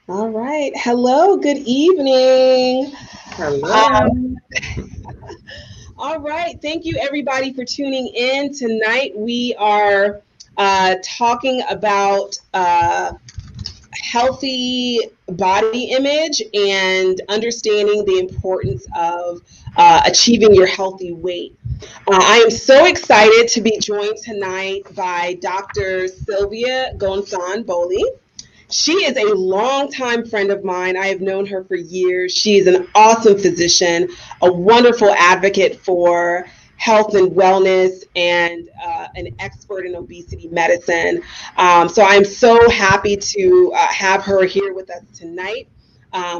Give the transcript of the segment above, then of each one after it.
All right. Hello. Good evening. Hello. Um, all right. Thank you, everybody, for tuning in tonight. We are talking about healthy body image and understanding the importance of achieving your healthy weight. I am so excited to be joined tonight by Dr. Sylvia Gonshan Bollie. She is a longtime friend of mine. I have known her for years. She is an awesome physician, a wonderful advocate for health and wellness, and an expert in obesity medicine. So I'm so happy to have her here with us tonight.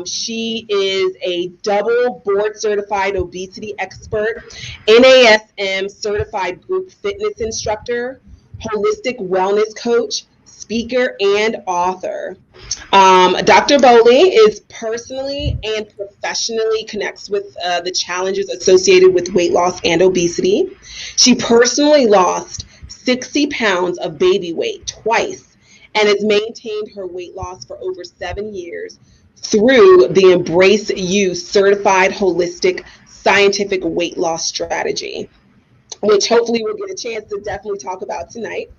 She is a double board certified obesity expert, NASM certified group fitness instructor, holistic wellness coach, speaker, and author. Dr. Bollie is personally and professionally connects with the challenges associated with weight loss and obesity. She personally lost 60 pounds of baby weight twice and has maintained her weight loss for over 7 years through the Embrace You certified holistic scientific weight loss strategy, which hopefully we'll get a chance to definitely talk about tonight.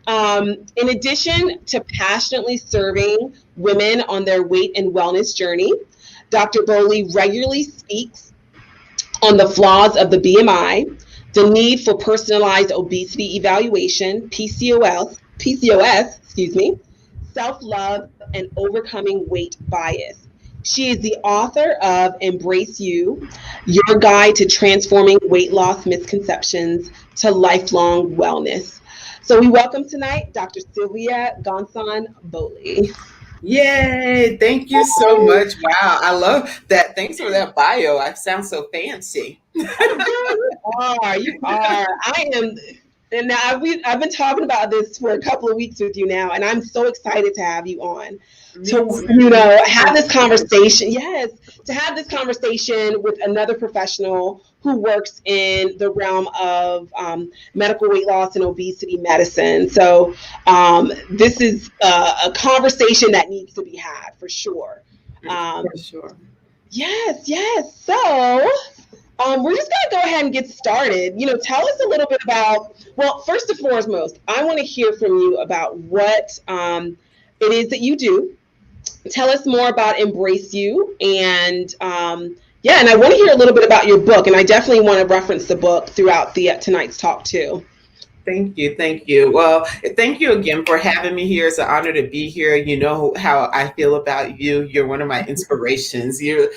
In addition to passionately serving women on their weight and wellness journey, Dr. Bollie regularly speaks on the flaws of the BMI, the need for personalized obesity evaluation, PCOS, self-love, and overcoming weight bias. She is the author of Embrace You, Your Guide to Transforming Weight Loss Misconceptions to Lifelong Wellness. So we welcome tonight Dr. Sylvia Gonsan Bollie. Yay. Thank you so much. Wow. I love that. Thanks for that bio. I sound so fancy. Oh, girl, you are. I am, and now I've been talking about this for a couple of weeks with you now, and I'm so excited to have you on Me to too. have this conversation. Yes, to have this conversation with another professional who works in the realm of medical weight loss and obesity medicine. So this is a conversation that needs to be had for sure. Um, For sure. yes, yes. So we're just going to go ahead and get started. Tell us a little bit about, well, first and foremost, I want to hear from you about what it is that you do. Tell us more about Embrace You. And yeah, and I want to hear a little bit about your book. And I definitely want to reference the book throughout the tonight's talk, too. Thank you. Thank you. Well, thank you again for having me here. It's an honor to be here. You know how I feel about you. You're one of my inspirations. You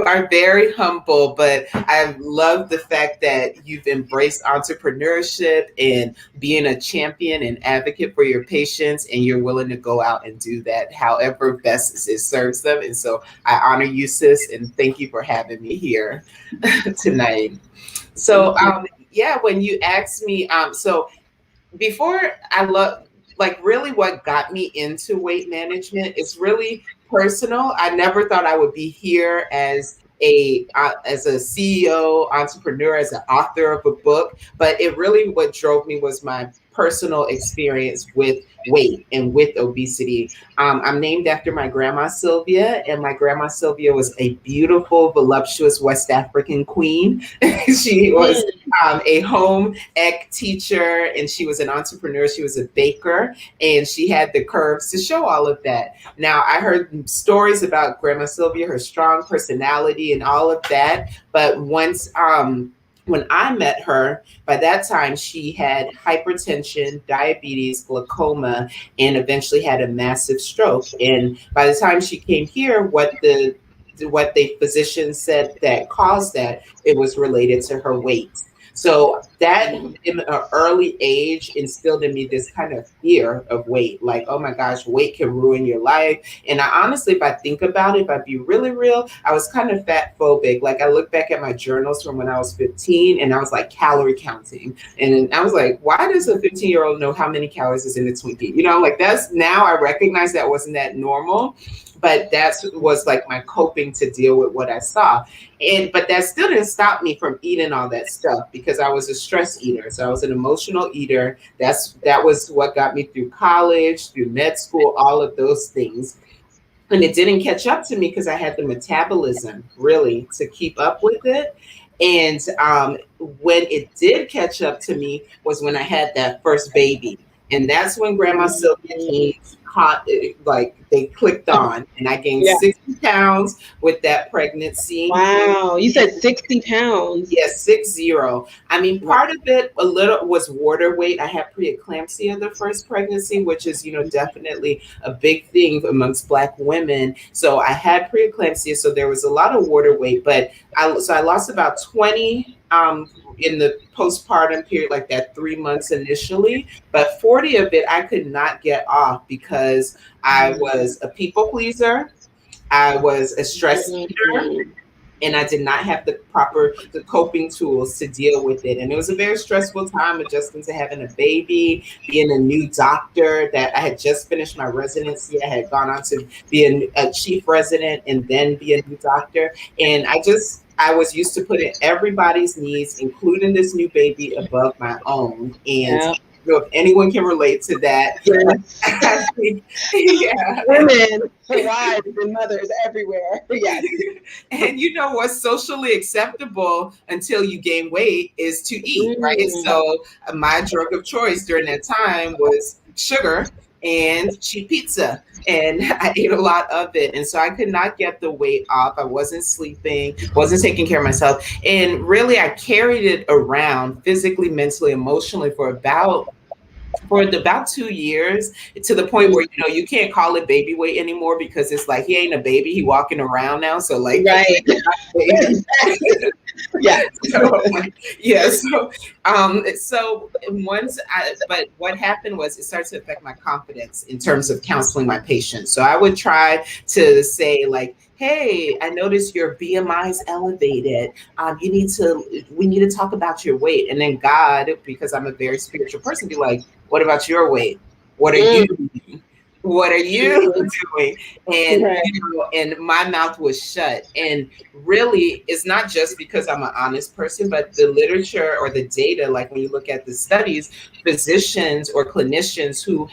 are very humble, but I love the fact that you've embraced entrepreneurship and being a champion and advocate for your patients, and you're willing to go out and do that however best it serves them. And so I honor you, sis, and thank you for having me here tonight. So, Thank you. yeah, when you asked me, so before I love, like, really what got me into weight management is really personal. I never thought I would be here as a CEO, entrepreneur, as an author of a book, but it really what drove me was my personal experience with weight and with obesity. I'm named after my grandma Sylvia, and my grandma Sylvia was a beautiful, voluptuous West African queen. She was Mm. a home ec teacher, and she was an entrepreneur. She was a baker, and she had the curves to show all of that. Now, I heard stories about Grandma Sylvia, her strong personality, and all of that. But when I met her, by that time she had hypertension, diabetes, glaucoma, and eventually had a massive stroke. And by the time she came here, what the physicians said that caused that, it was related to her weight. So that in an early age instilled in me this kind of fear of weight. Like, oh my gosh, weight can ruin your life. And I honestly, if I think about it, if I be really real, I was kind of fat phobic. Like I look back at my journals from when I was 15 and I was like calorie counting. And I was like, why does a 15-year-old know how many calories is in a Twinkie? Like that's now I recognize that wasn't that normal, but that was like my coping to deal with what I saw. But that still didn't stop me from eating all that stuff because I was a stress eater. So I was an emotional eater. That was what got me through college, through med school, all of those things. and it didn't catch up to me because I had the metabolism really to keep up with it. And when it did catch up to me was when I had that first baby, and that's when Grandma Sylvia came caught like they clicked on, and I gained Yeah. 60 pounds with that pregnancy. Wow. You said 60 pounds. Yes, 60. I mean, part of it a little was water weight. I had preeclampsia the first pregnancy, which is, definitely a big thing amongst Black women. So I had preeclampsia, so there was a lot of water weight, but I lost about 20 in the postpartum period, like that 3 months initially, but 40 of it I could not get off because I was a people pleaser. I was a stress eater, and I did not have the coping tools to deal with it. And it was a very stressful time adjusting to having a baby, being a new doctor that I had just finished my residency. I had gone on to be a chief resident and then be a new doctor. And I was used to putting everybody's needs, including this new baby, above my own. And if anyone can relate to that, yes. I think, yeah. Women, wives, and mothers everywhere. Yes. And what's socially acceptable until you gain weight is to eat, right? So my drug of choice during that time was sugar and cheap pizza. And I ate a lot of it. And so I could not get the weight off. I wasn't sleeping, wasn't taking care of myself. And really, I carried it around physically, mentally, emotionally for about 2 years, to the point where you can't call it baby weight anymore because it's like he ain't a baby, he walking around now, so like right. Yeah. So once but what happened was it started to affect my confidence in terms of counseling my patients. So I would try to say like, hey, I noticed your BMI is elevated. We need to talk about your weight. And then God, because I'm a very spiritual person, be like, what about your weight? What are you doing? What are you doing? And and my mouth was shut. And really, it's not just because I'm an honest person, but the literature or the data, like when you look at the studies, physicians or clinicians who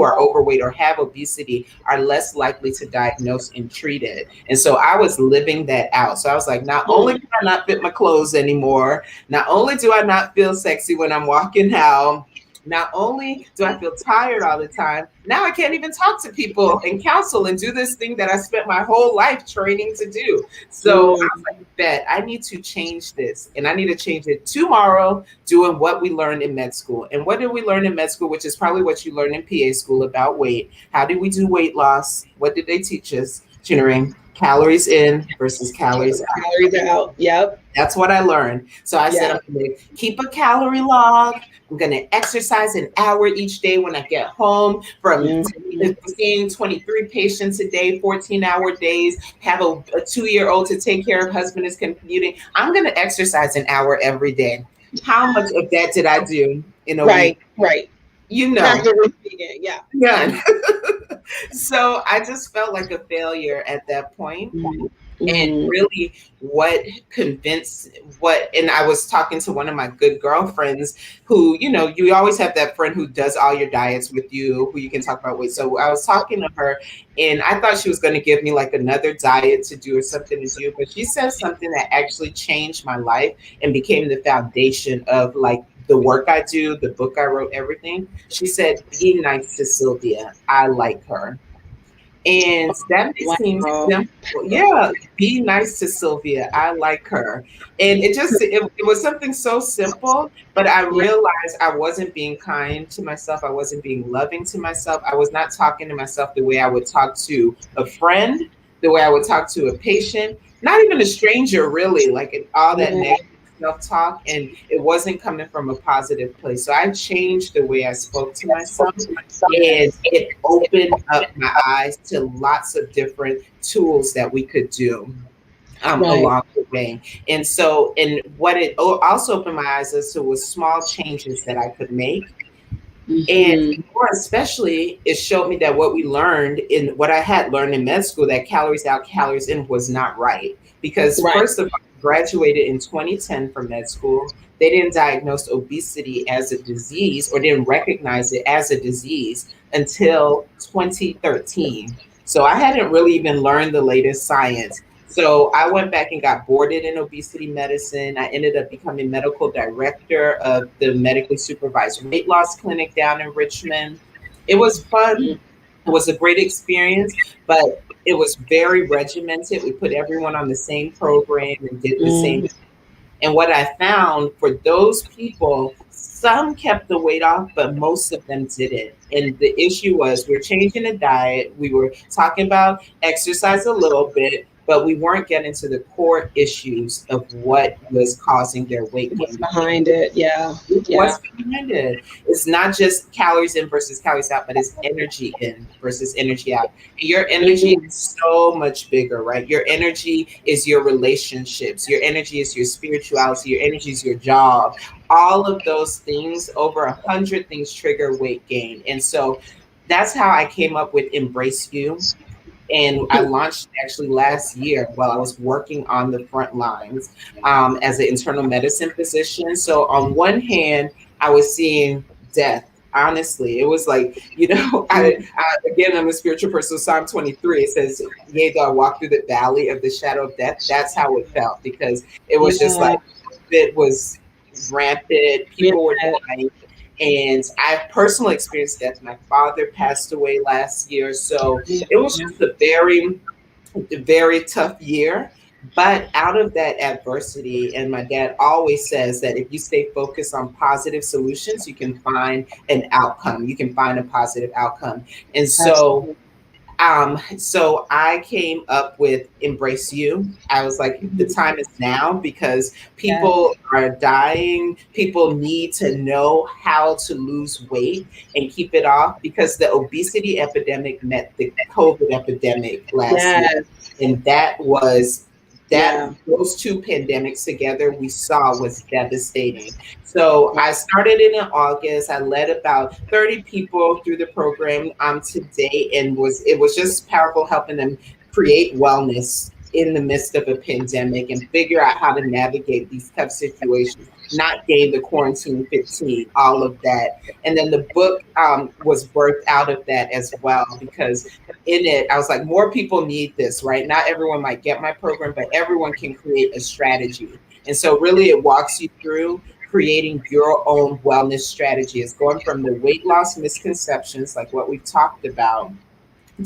are overweight or have obesity are less likely to diagnose and treat it. And so I was living that out. So I was like, not only do I not fit my clothes anymore, not only do I not feel sexy when I'm walking out, not only do I feel tired all the time, now I can't even talk to people and counsel and do this thing that I spent my whole life training to do. So I was like, bet I need to change this, and I need to change it tomorrow, doing what we learned in med school. And what did we learn in med school, which is probably what you learned in PA school about weight? How did we do weight loss? What did they teach us? Tutoring, calories in versus calories out. Calories out. Yep. That's what I learned. So I said, I'm going to keep a calorie log. I'm going to exercise an hour each day when I get home, from seeing 23 patients a day, 14-hour days, have a 2-year-old to take care of, husband is commuting. I'm going to exercise an hour every day. How much of that did I do in a week? Right. None. So I just felt like a failure at that point. And really and I was talking to one of my good girlfriends who, you always have that friend who does all your diets with you, who you can talk about weight. So I was talking to her, and I thought she was going to give me like another diet to do or something to do, but she said something that actually changed my life and became the foundation of like the work I do, the book I wrote, everything. She said, be nice to Sylvia. I like her. And that seems simple. Yeah, be nice to Sylvia. I like her. And it was something so simple, but I realized I wasn't being kind to myself. I wasn't being loving to myself. I was not talking to myself the way I would talk to a friend, the way I would talk to a patient, not even a stranger, really, like all that negative self-talk, and it wasn't coming from a positive place. So I changed the way I spoke to myself, and it opened up my eyes to lots of different tools that we could do along the way. And so, and what it also opened my eyes as to was small changes that I could make. And more especially, it showed me that what I had learned in med school, that calories out, calories in, was not right. Because first of all, I graduated in 2010 from med school. They didn't diagnose obesity as a disease, or didn't recognize it as a disease, until 2013. So I hadn't really even learned the latest science. So I went back and got boarded in obesity medicine. I ended up becoming medical director of the medically supervised weight loss clinic down in Richmond. It was fun. It was a great experience, but it was very regimented. We put everyone on the same program and did the same. Mm. And what I found for those people, some kept the weight off, but most of them didn't. And the issue was we're changing the diet. We were talking about exercise a little bit, but we weren't getting to the core issues of what was causing their weight What's gain. behind it? Yeah. Yeah. What's behind it? It's not just calories in versus calories out, but it's energy in versus energy out. And your energy Mhm. is so much bigger, right? Your energy is your relationships, your energy is your spirituality, your energy is your job. All of those things, over 100 things trigger weight gain. And so that's how I came up with Embrace You. And I launched actually last year while I was working on the front lines as an internal medicine physician. So on one hand, I was seeing death. Honestly, it was like, again, I'm a spiritual person. Psalm 23, it says, yea, though I walk through the valley of the shadow of death. That's how it felt, because it was just Yeah. like, it was rampant. Yeah. People were dying. And I personally experienced death. My father passed away last year. So it was just a very, very tough year. But out of that adversity, and my dad always says that if you stay focused on positive solutions, you can find an outcome. You can find a positive outcome. And so Absolutely. so I came up with Embrace You. I was like, the time is now, because Yes. people are dying. People need to know how to lose weight and keep it off, because the obesity epidemic met the COVID epidemic last year. Yes. And that was that Yeah. those two pandemics together we saw was devastating. So I started it in August. I led about 30 people through the program to date, and it was just powerful, helping them create wellness in the midst of a pandemic and figure out how to navigate these tough situations, not gain the quarantine 15, all of that. And then the book was birthed out of that as well, because in it, I was like, more people need this, right? Not everyone might get my program, but everyone can create a strategy. And so, really, it walks you through creating your own wellness strategy. It's going from the weight loss misconceptions, like what we've talked about,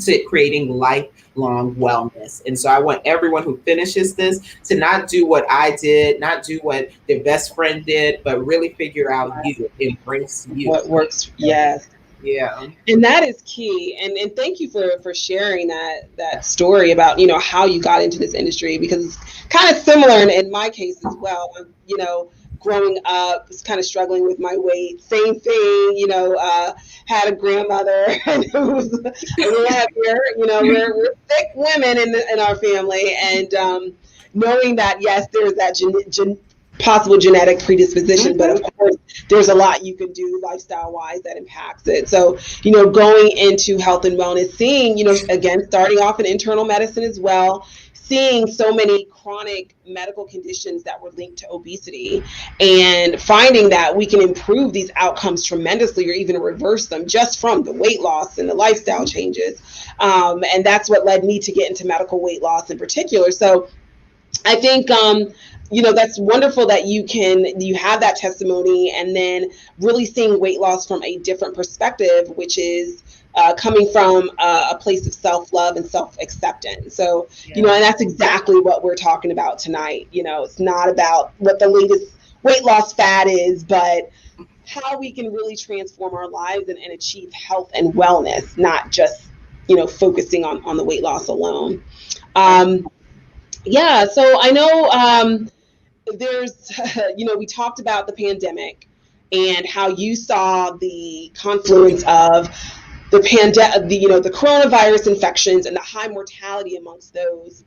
to creating lifelong wellness. And so I want everyone who finishes this to not do what I did, not do what their best friend did, but really figure out you, embrace you. What works? Yes. Yeah. And that is key. And thank you for sharing that story about, how you got into this industry, because it's kind of similar in my case as well. Growing up, was kind of struggling with my weight. Same thing, had a grandmother who was a little heavier. We're thick women in our family. And knowing that, yes, there's that possible genetic predisposition, but of course there's a lot you can do lifestyle wise that impacts it. So going into health and wellness, seeing again, starting off in internal medicine as well, seeing so many chronic medical conditions that were linked to obesity, and finding that we can improve these outcomes tremendously, or even reverse them, just from the weight loss and the lifestyle changes. And that's what led me to get into medical weight loss in particular. So I think that's wonderful that you have that testimony, and then really seeing weight loss from a different perspective, which is coming from a place of self-love and self-acceptance. So, and that's exactly what we're talking about tonight. It's not about what the latest weight loss fad is, but how we can really transform our lives and achieve health and wellness, not just, focusing on the weight loss alone. Yeah, so I know there's, we talked about the pandemic and how you saw the confluence of the the coronavirus infections and the high mortality amongst those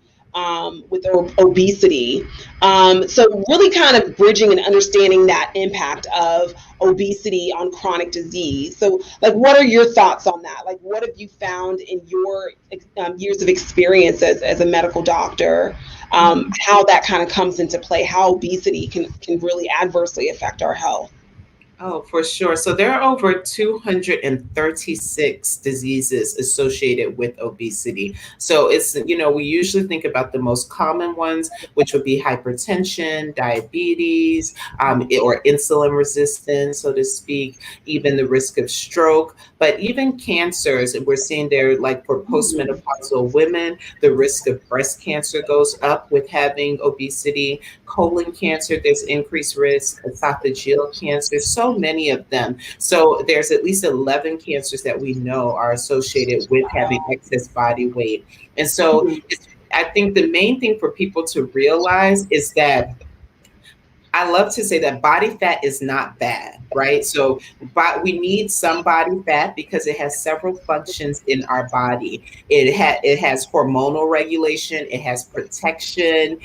with obesity. So really kind of bridging and understanding that impact of obesity on chronic disease. So like, what are your thoughts on that? Like, what have you found in your years of experience as a medical doctor, how that kind of comes into play, how obesity can really adversely affect our health? Oh, for sure. So there are over 236 diseases associated with obesity. So it's, we usually think about the most common ones, which would be hypertension, diabetes, or insulin resistance, so to speak, even the risk of stroke, but even cancers. And we're seeing there, like for postmenopausal women, the risk of breast cancer goes up with having obesity. Colon cancer, there's increased risk, esophageal cancer, so many of them. So there's at least 11 cancers that we know are associated with having excess body weight. And so I think the main thing for people to realize is that I love to say that body fat is not bad, right? So, but we need some body fat because it has several functions in our body. It has hormonal regulation, it has protection,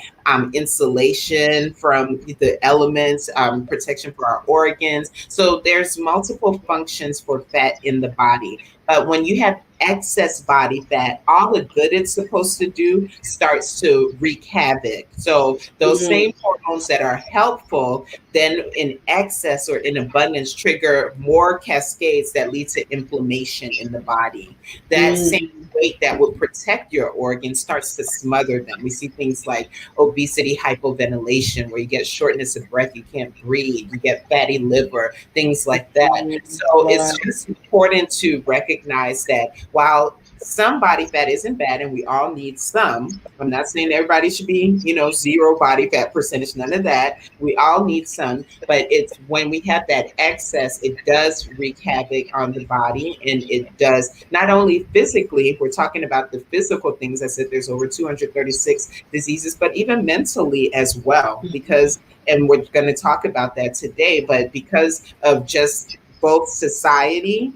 insulation from the elements, protection for our organs. So there's multiple functions for fat in the body. But when you have excess body fat, all the good it's supposed to do starts to wreak havoc. So those same hormones that are helpful, then in excess or in abundance, trigger more cascades that lead to inflammation in the body. That same weight that would protect your organs starts to smother them. We see things like obesity hypoventilation, where you get shortness of breath, you can't breathe, you get fatty liver, things like that. So it's just important to recognize that while some body fat isn't bad and we all need some, I'm not saying everybody should be, zero body fat percentage, none of that. We all need some, but it's when we have that excess, it does wreak havoc on the body. And it does not only physically, we're talking about the physical things. I said there's over 236 diseases, but even mentally as well, because, and we're going to talk about that today, but because of just both society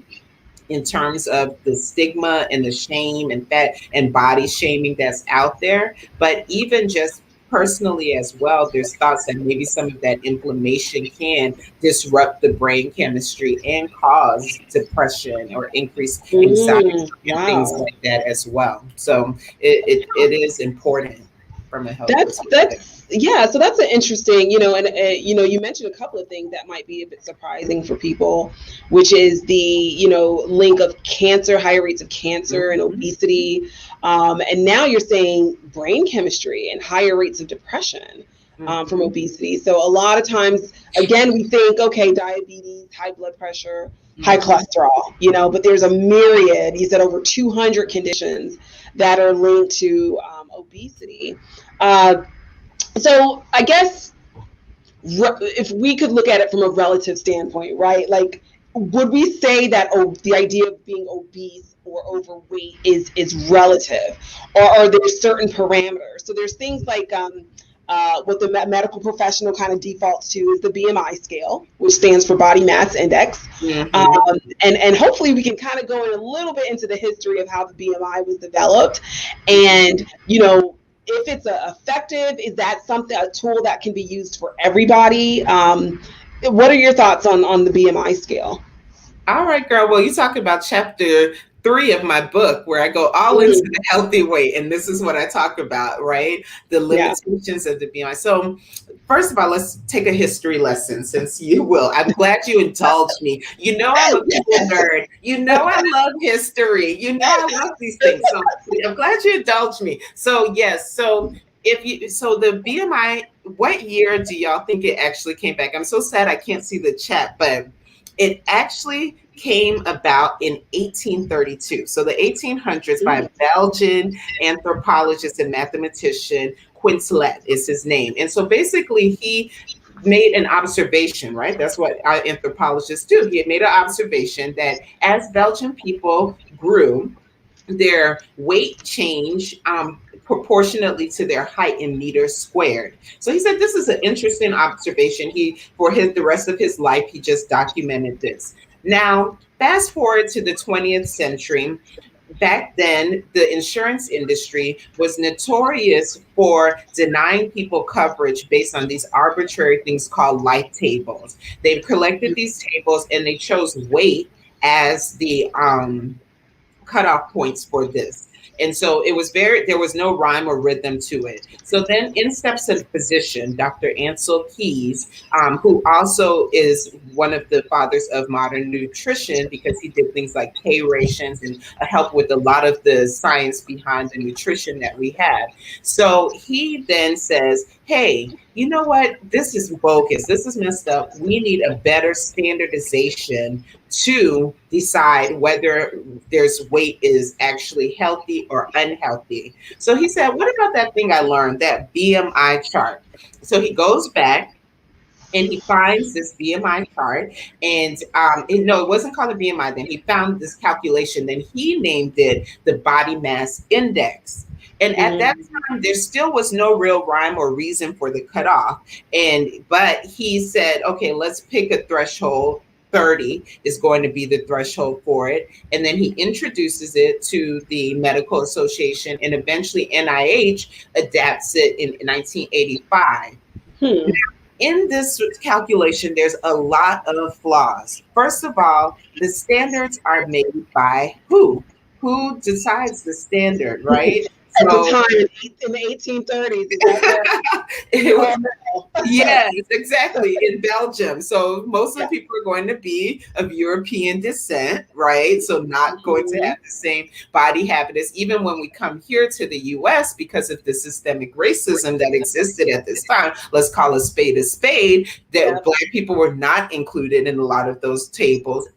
in terms of the stigma and the shame and fat and body shaming that's out there, but even just personally as well, there's thoughts that maybe some of that inflammation can disrupt the brain chemistry and cause depression or increase anxiety and things like that as well. So it is important from a health perspective. So that's an interesting, and you mentioned a couple of things that might be a bit surprising for people, which is the link of cancer, higher rates of cancer and obesity, and now you're saying brain chemistry and higher rates of depression from obesity. So a lot of times, again, we think, okay, diabetes, high blood pressure, high cholesterol, but there's a myriad. You said over 200 conditions that are linked to obesity. So I guess if we could look at it from a relative standpoint, right? Like, would we say that the idea of being obese or overweight is relative, or are there certain parameters? So there's things like what the medical professional kind of defaults to is the BMI scale, which stands for body mass index. And hopefully we can kind of go in a little bit into the history of how the BMI was developed. And, if it's effective, is that a tool that can be used for everybody? What are your thoughts on the BMI scale? All right, girl. Well, you talk about chapter 3 of my book, where I go all into the healthy weight. And this is what I talk about, right? The limitations of the BMI. So first of all, let's take a history lesson, since you will. I'm glad you indulged me. I'm a people nerd. I love history. I love these things. So I'm glad you indulged me. So yes. So the BMI, what year do y'all think it actually came back? I'm so sad I can't see the chat, but it actually came about in 1832. So the 1800s, by a Belgian anthropologist and mathematician, Quintelet is his name. And so basically he made an observation, right? That's what our anthropologists do. He had made an observation that as Belgian people grew, their weight changed proportionately to their height in meters squared. So he said this is an interesting observation. The rest of his life, he just documented this. Now, fast forward to the 20th century. Back then, the insurance industry was notorious for denying people coverage based on these arbitrary things called life tables. They collected these tables and they chose weight as the cutoff points for this. And so there was no rhyme or rhythm to it. So then in steps a physician, Dr. Ansel Keys, who also is one of the fathers of modern nutrition because he did things like K rations and help with a lot of the science behind the nutrition that we have. So he then says, hey, you know what? This is bogus. This is messed up. We need a better standardization to decide whether there's weight is actually healthy or unhealthy. So he said, what about that thing I learned, that BMI chart? So he goes back and he finds this BMI chart, and no, it wasn't called a BMI then. He found this calculation, then he named it the body mass index. And at that time, there still was no real rhyme or reason for the cutoff. But he said, okay, let's pick a threshold. 30 is going to be the threshold for it. And then he introduces it to the Medical Association, and eventually NIH adapts it in 1985. In this calculation, there's a lot of flaws. First of all, the standards are made by who? Who decides the standard, right? At the time, in the 1830s. It was, yes, exactly, in Belgium. So most of the people are going to be of European descent, right? So not going to have the same body habitus. Even when we come here to the US, because of the systemic racism that existed at this time, let's call a spade, that Black people were not included in a lot of those tables,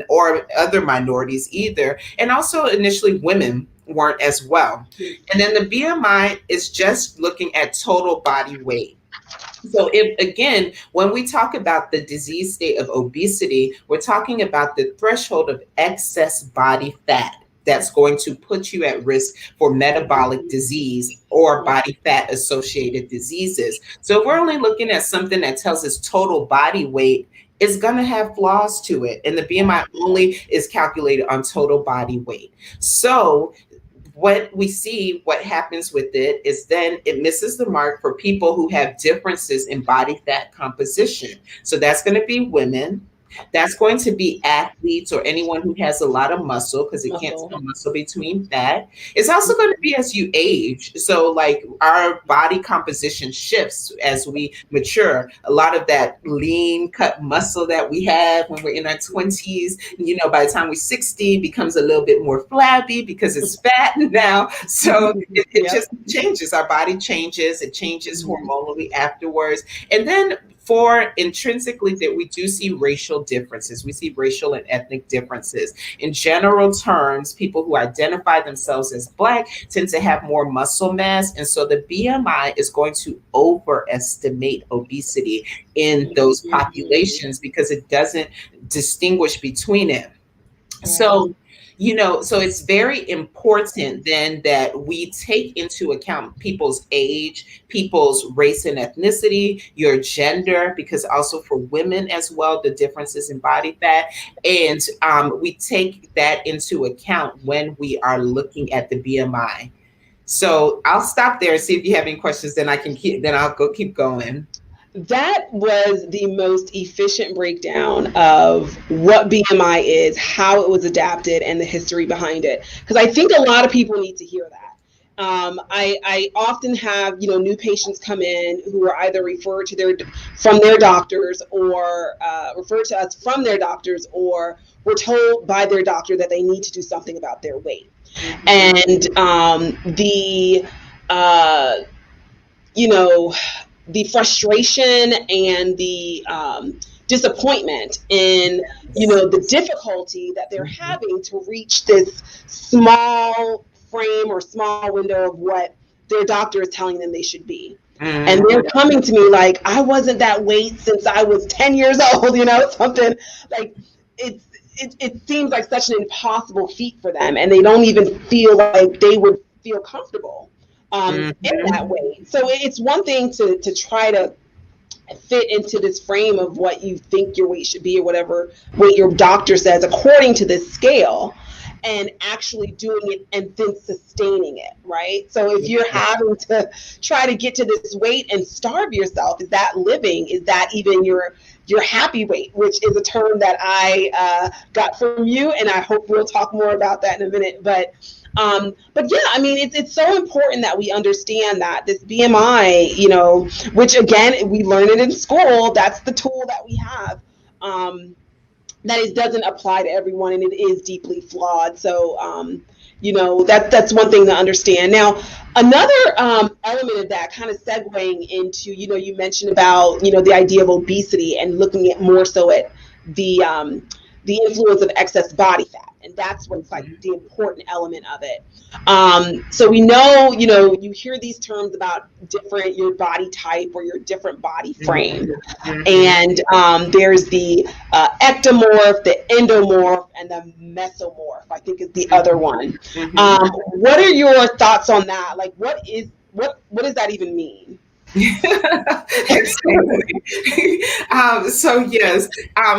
or other minorities either. And also initially women weren't as well. And then the BMI is just looking at total body weight. So again, when we talk about the disease state of obesity, we're talking about the threshold of excess body fat that's going to put you at risk for metabolic disease or body fat associated diseases. So if we're only looking at something that tells us total body weight, it's going to have flaws to it. And the BMI only is calculated on total body weight. So what we see, what happens with it is then it misses the mark for people who have differences in body fat composition. So that's going to be women. That's going to be athletes or anyone who has a lot of muscle, because it can't tell muscle between fat. It's also going to be as you age. So like our body composition shifts as we mature. A lot of that lean cut muscle that we have when we're in our 20s, by the time we're 60, becomes a little bit more flabby because it's fat now. So it just changes. Our body changes. It changes hormonally afterwards. And then for intrinsically that we do see racial differences. We see racial and ethnic differences. In general terms, people who identify themselves as Black tend to have more muscle mass. And so the BMI is going to overestimate obesity in those populations because it doesn't distinguish between it. So so it's very important then that we take into account people's age, people's race and ethnicity, your gender, because also for women as well, the differences in body fat. And we take that into account when we are looking at the BMI. So I'll stop there and see if you have any questions, then I'll keep going. That was the most efficient breakdown of what BMI is, how it was adapted, and the history behind it. Because I think a lot of people need to hear that. I often have new patients come in who are either referred from their doctors, or referred to us from their doctors, or were told by their doctor that they need to do something about their weight. And the frustration and the disappointment in, the difficulty that they're having to reach this small frame or small window of what their doctor is telling them they should be. And they're coming to me like, I wasn't that weight since I was 10 years old, something like it seems like such an impossible feat for them. And they don't even feel like they would feel comfortable in that way. So it's one thing to try to fit into this frame of what you think your weight should be, or whatever weight your doctor says according to this scale, and actually doing it and then sustaining it, right? So if you're having to try to get to this weight and starve yourself, is that living? Is that even your your happy weight, which is a term that I got from you, and I hope we'll talk more about that in a minute. But yeah, I mean, it's so important that we understand that this BMI, which again, we learn it in school. That's the tool that we have. That it doesn't apply to everyone, and it is deeply flawed. So, that's one thing to understand. Now, another element of that, kind of segueing into, you mentioned about, the idea of obesity and looking at more so at the influence of excess body fat. And that's what's like the important element of it. So we know, you hear these terms about your body type or your different body frame. And there's the ectomorph, the endomorph, and the mesomorph, I think is the other one. What are your thoughts on that? Like, what does that even mean? So yes.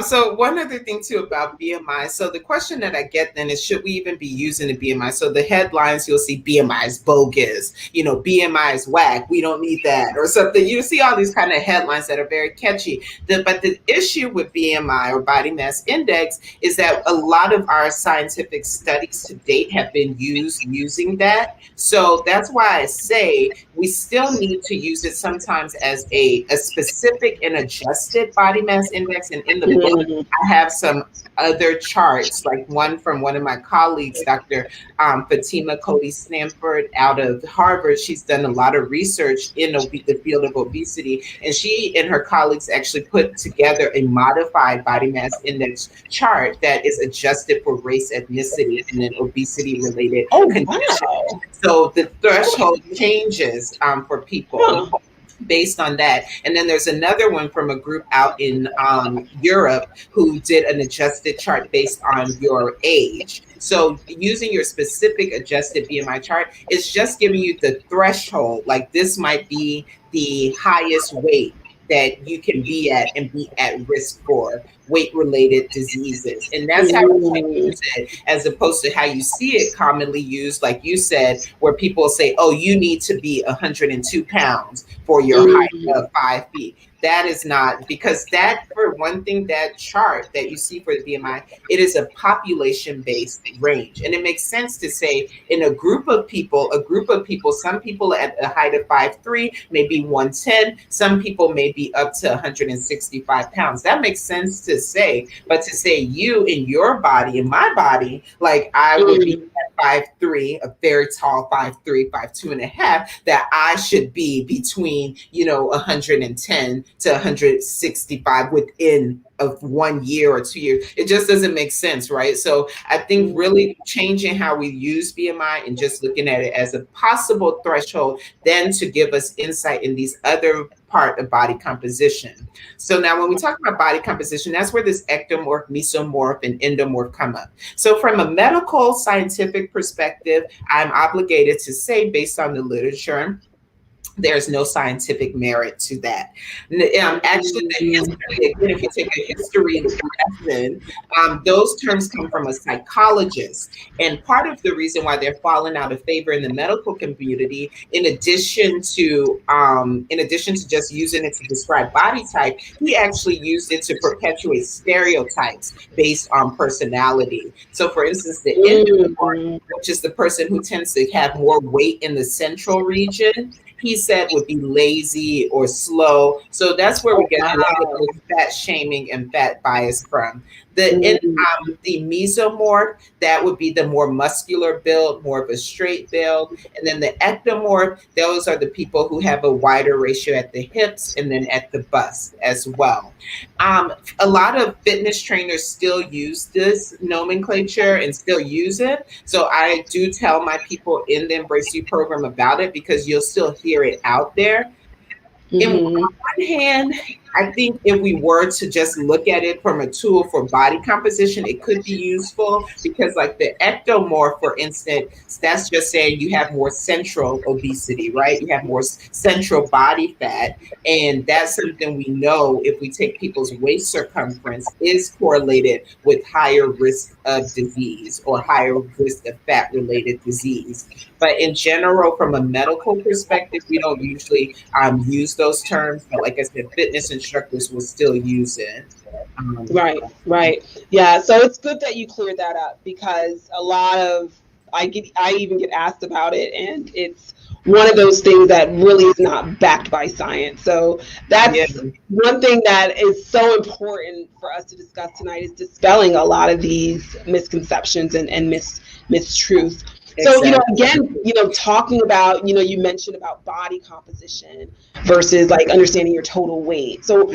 So one other thing too about BMI. So the question that I get then is, should we even be using the BMI? So the headlines, you'll see BMI is bogus, BMI is whack, we don't need that, or something. You see all these kind of headlines that are very catchy. But the issue with BMI, or body mass index, is that a lot of our scientific studies to date have been using that. So that's why I say we still need to use it sometimes as a specific and adjusted body mass index. And in the book, I have some other charts, like one from one of my colleagues, Dr. Fatima Cody Stanford out of Harvard. She's done a lot of research in the field of obesity, and she and her colleagues actually put together a modified body mass index chart that is adjusted for race, ethnicity, and then obesity related conditions. Wow. So the threshold changes for people based on that. And then there's another one from a group out in Europe who did an adjusted chart based on your age. So using your specific adjusted BMI chart is just giving you the threshold. Like, this might be the highest weight that you can be at and be at risk for weight-related diseases. And that's how we use it, as opposed to how you see it commonly used, like you said, where people say, oh, you need to be 102 pounds for your height of 5 feet. That is not, because that, for one thing, that chart that you see for the BMI, it is a population-based range. And it makes sense to say in a group of people, some people at a height of 5'3", maybe 110, some people may be up to 165 pounds. That makes sense to say, but to say you in your body, in my body, like I would be at 5'3", a very tall 5'3", 5'2" and a half, that I should be between, 110 to 165 within of 1 year or 2 years. It just doesn't make sense, right? So I think really changing how we use BMI and just looking at it as a possible threshold, then to give us insight in these other part of body composition. So now when we talk about body composition, that's where this ectomorph, mesomorph, and endomorph come up. So from a medical scientific perspective, I'm obligated to say, based on the literature, there's no scientific merit to that. Actually, the history, again, if you take a history lesson, those terms come from a psychologist. And part of the reason why they're falling out of favor in the medical community, in addition to just using it to describe body type, he actually used it to perpetuate stereotypes based on personality. So, for instance, the endomorph, which is the person who tends to have more weight in the central region, he said would be lazy or slow. So that's where we get a lot of fat shaming and fat bias from. The mesomorph, that would be the more muscular build, more of a straight build. And then the ectomorph, those are the people who have a wider ratio at the hips and then at the bust as well. A lot of fitness trainers still use this nomenclature and still use it. So I do tell my people in the Embrace You program about it, because you'll still hear it out there. On one hand, I think if we were to just look at it from a tool for body composition, it could be useful, because like the ectomorph, for instance, that's just saying you have more central obesity, right? You have more central body fat. And that's something we know, if we take people's waist circumference, is correlated with higher risk of disease or higher risk of fat-related disease. But in general, from a medical perspective, we don't usually use those terms. But like I said, fitness instructors will still use it. Right. Yeah. So it's good that you cleared that up, because a lot of, I even get asked about it, and it's one of those things that really is not backed by science. So that's one thing that is so important for us to discuss tonight, is dispelling a lot of these misconceptions and mistruths. So, again, talking about, you mentioned about body composition versus like understanding your total weight. So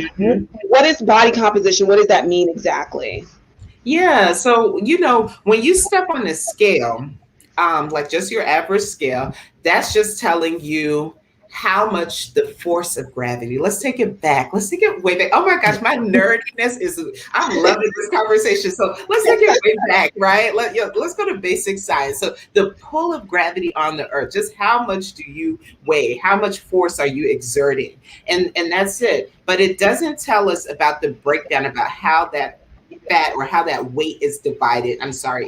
what is body composition? What does that mean exactly? Yeah. So, when you step on the scale, like just your average scale, that's just telling you how much the force of gravity. Let's take it back. Let's take it way back. Oh my gosh, my nerdiness I'm loving this conversation. So let's take it way back, right? Let's go to basic science. So the pull of gravity on the earth, just how much do you weigh? How much force are you exerting? And that's it. But it doesn't tell us about the breakdown about how that fat or how that weight is divided,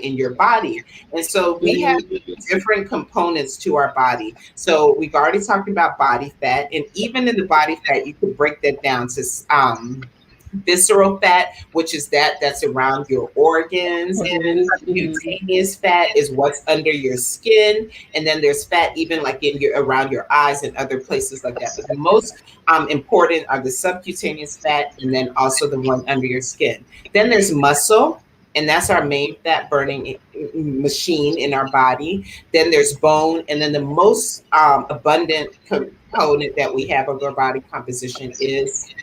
in your body. And so we have different components to our body. So we've already talked about body fat, and even in the body fat, you could break that down to visceral fat, which is that's around your organs, and subcutaneous fat is what's under your skin, and then there's fat even like around your eyes and other places like that. But the most important are the subcutaneous fat, and then also the one under your skin. Then there's muscle, and that's our main fat burning machine in our body. Then there's bone, and then the most abundant component that we have of our body composition is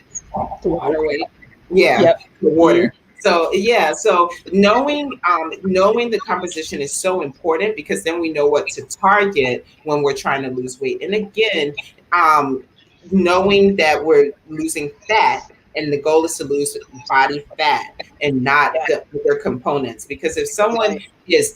the water weight. The water. So so knowing the composition is so important, because then we know what to target when we're trying to lose weight. And again, knowing that we're losing fat, and the goal is to lose body fat and not the other components. Because if someone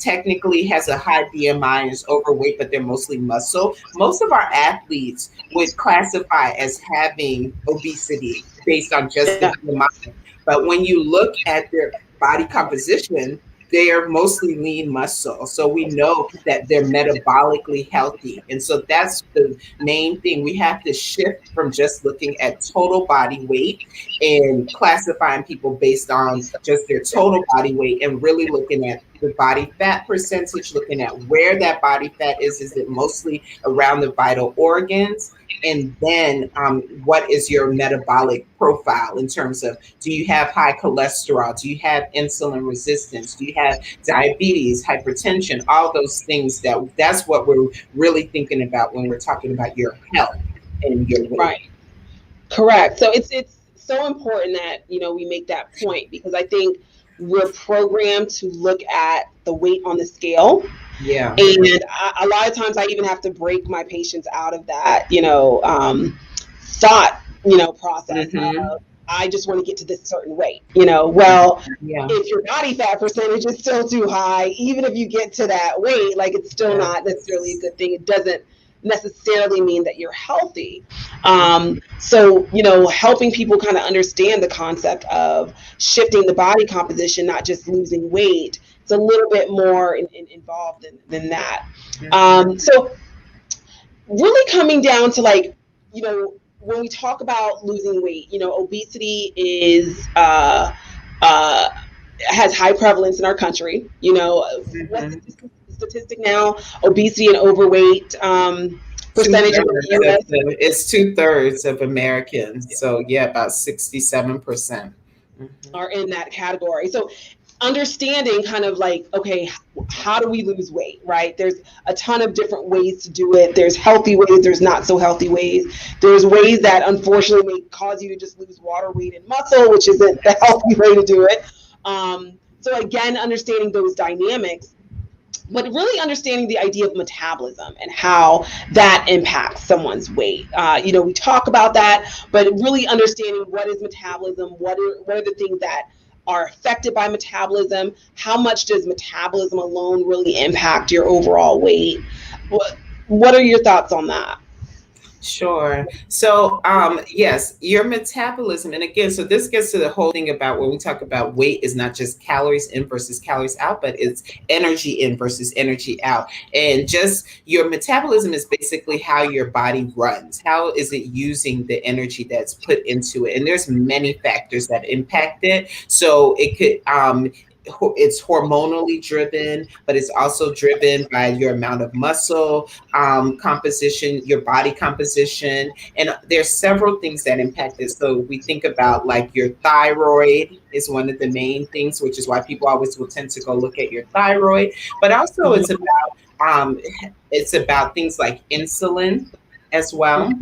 technically has a high BMI and is overweight, but they're mostly muscle, most of our athletes would classify as having obesity based on just the BMI. But when you look at their body composition, they are mostly lean muscle. So we know that they're metabolically healthy. And so that's the main thing. We have to shift from just looking at total body weight and classifying people based on just their total body weight, and really looking at the body fat percentage, looking at where that body fat is. Is it mostly around the vital organs? And then what is your metabolic profile in terms of, do you have high cholesterol? Do you have insulin resistance? Do you have diabetes, hypertension, all those things? That's what we're really thinking about when we're talking about your health and your weight. Right. Correct. So it's so important that, we make that point, because I think we're programmed to look at the weight on the scale. Yeah. And a lot of times I even have to break my patients out of that, thought, process of, I just want to get to this certain weight, if your body fat percentage is still too high, even if you get to that weight, like, it's still not necessarily a good thing. It doesn't necessarily mean that you're healthy. So, helping people kind of understand the concept of shifting the body composition, not just losing weight. It's a little bit more involved than that. So really coming down to, like, when we talk about losing weight, obesity is has high prevalence in our country. What's the statistic now? Obesity and overweight percentage of the US? It's 2/3 of Americans. So about 67% are in that category. So understanding kind of like, okay, how do we lose weight, right? There's a ton of different ways to do it. There's healthy ways, there's not so healthy ways. There's ways that unfortunately may cause you to just lose water weight and muscle, which isn't the healthy way to do it. So again, understanding those dynamics, but really understanding the idea of metabolism and how that impacts someone's weight. We talk about that, but really understanding what is metabolism, what are the things that are affected by metabolism, how much does metabolism alone really impact your overall weight? What are your thoughts on that? Sure. So, yes, your metabolism, and again, so this gets to the whole thing about when we talk about weight is not just calories in versus calories out, but it's energy in versus energy out. And just your metabolism is basically how your body runs. How is it using the energy that's put into it? And there's many factors that impact it. So it could, it's hormonally driven, but it's also driven by your amount of muscle composition, your body composition, and there's several things that impact it. So we think about like your thyroid is one of the main things, which is why people always will tend to go look at your thyroid. But also um, it's about things like insulin as well.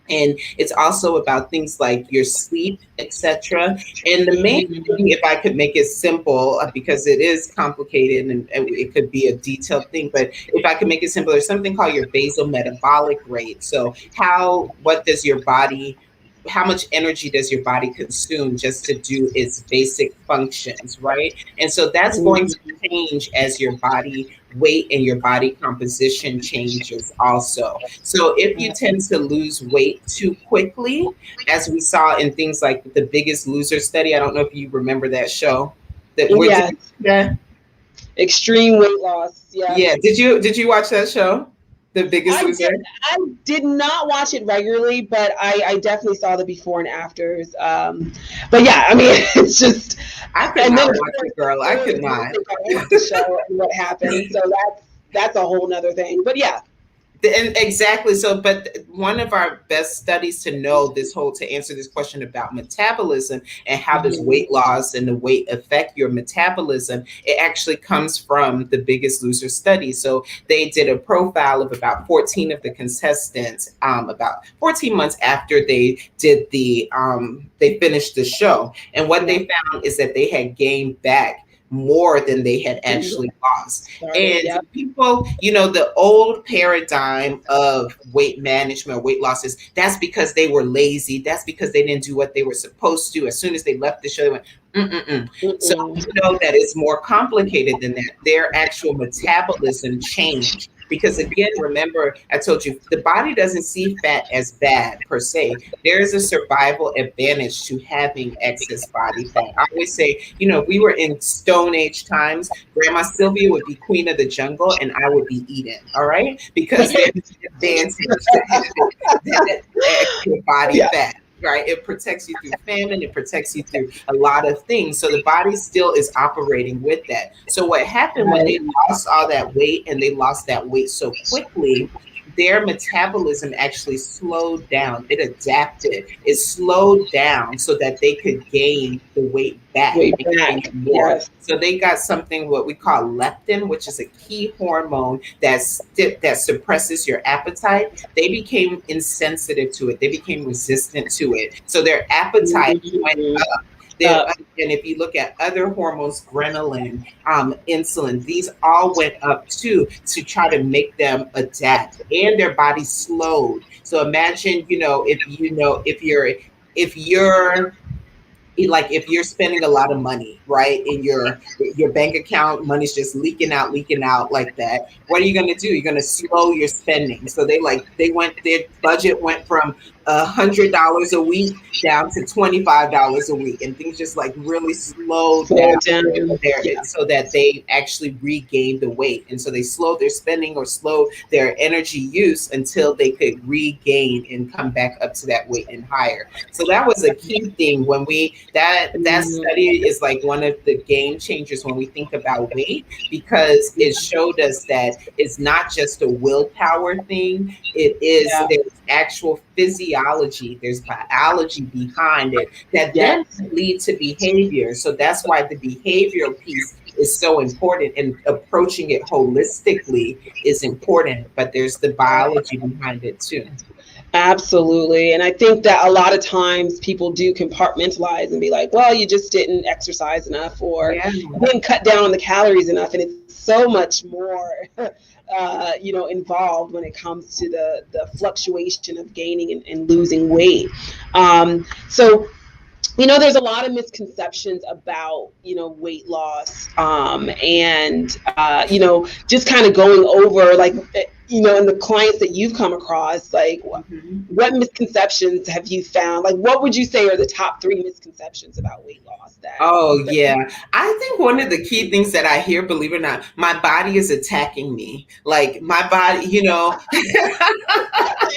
And it's also about things like your sleep, etc. And the main thing, if I could make it simple, because it is complicated and it could be a detailed thing, but if I could make it simple, there's something called your basal metabolic rate. So what does your body, how much energy does your body consume just to do its basic functions, right? And so that's going to change as your body weight and your body composition changes also. So if you tend to lose weight too quickly, as we saw in things like the Biggest Loser study, I don't know if you remember that show. Yeah. That? Extreme weight loss. Yeah. Yeah. Did you watch that show? The Biggest Loser? I did not watch it regularly, but I definitely saw the before and afters. But yeah, I mean, it's just. I could not watch it, girl. I could not. The show and what happened. So that's a whole nother thing. But yeah. And exactly. So, but one of our best studies to answer this question about metabolism and how does weight loss and the weight affect your metabolism, it actually comes from the Biggest Loser study. So they did a profile of about 14 of the contestants, about 14 months after they did they finished the show. And what they found is that they had gained back more than they had actually lost. And people, the old paradigm of weight management, weight losses, that's because they were lazy. That's because they didn't do what they were supposed to. As soon as they left the show, they went, So that it's more complicated than that. Their actual metabolism changed. Because again, remember, I told you, the body doesn't see fat as bad per se. There is a survival advantage to having excess body fat. I always say, if we were in Stone Age times, Grandma Sylvia would be queen of the jungle and I would be eaten, all right? Because there's an advantage to having extra body fat. Right? It protects you through famine. It protects you through a lot of things. So the body still is operating with that. So what happened when they lost all that weight and they lost that weight so quickly, their metabolism actually slowed down. It adapted. It slowed down so that they could gain the weight back. More. Yes. So they got something what we call leptin, which is a key hormone that suppresses your appetite. They became insensitive to it. They became resistant to it. So their appetite went up. And if you look at other hormones, ghrelin, insulin, these all went up too to try to make them adapt, and their body slowed. So imagine, if you're spending a lot of money, right, in your bank account, money's just leaking out like that. What are you going to do? You're going to slow your spending. So their budget went from $100 a week down to $25 a week, and things just like really slowed down there, so that they actually regained the weight. And so they slowed their spending or slowed their energy use until they could regain and come back up to that weight and higher. So that was a key thing when that study is like one of the game changers when we think about weight, because it showed us that it's not just a willpower thing. It is there's actual physiology, there's biology behind it that then lead to behavior. So that's why the behavioral piece is so important, and approaching it holistically is important, but there's the biology behind it too. Absolutely. And I think that a lot of times people do compartmentalize and be like, well, you just didn't exercise enough, or didn't cut down on the calories enough. And it's so much more involved when it comes to the fluctuation of gaining and losing weight. So there's a lot of misconceptions about, weight loss, and just kind of going over, like, in the clients that you've come across, like what misconceptions have you found? Like, what would you say are the top 3 misconceptions about weight loss Oh, yeah. I think one of the key things that I hear, believe it or not, my body is attacking me. Like my body, That's an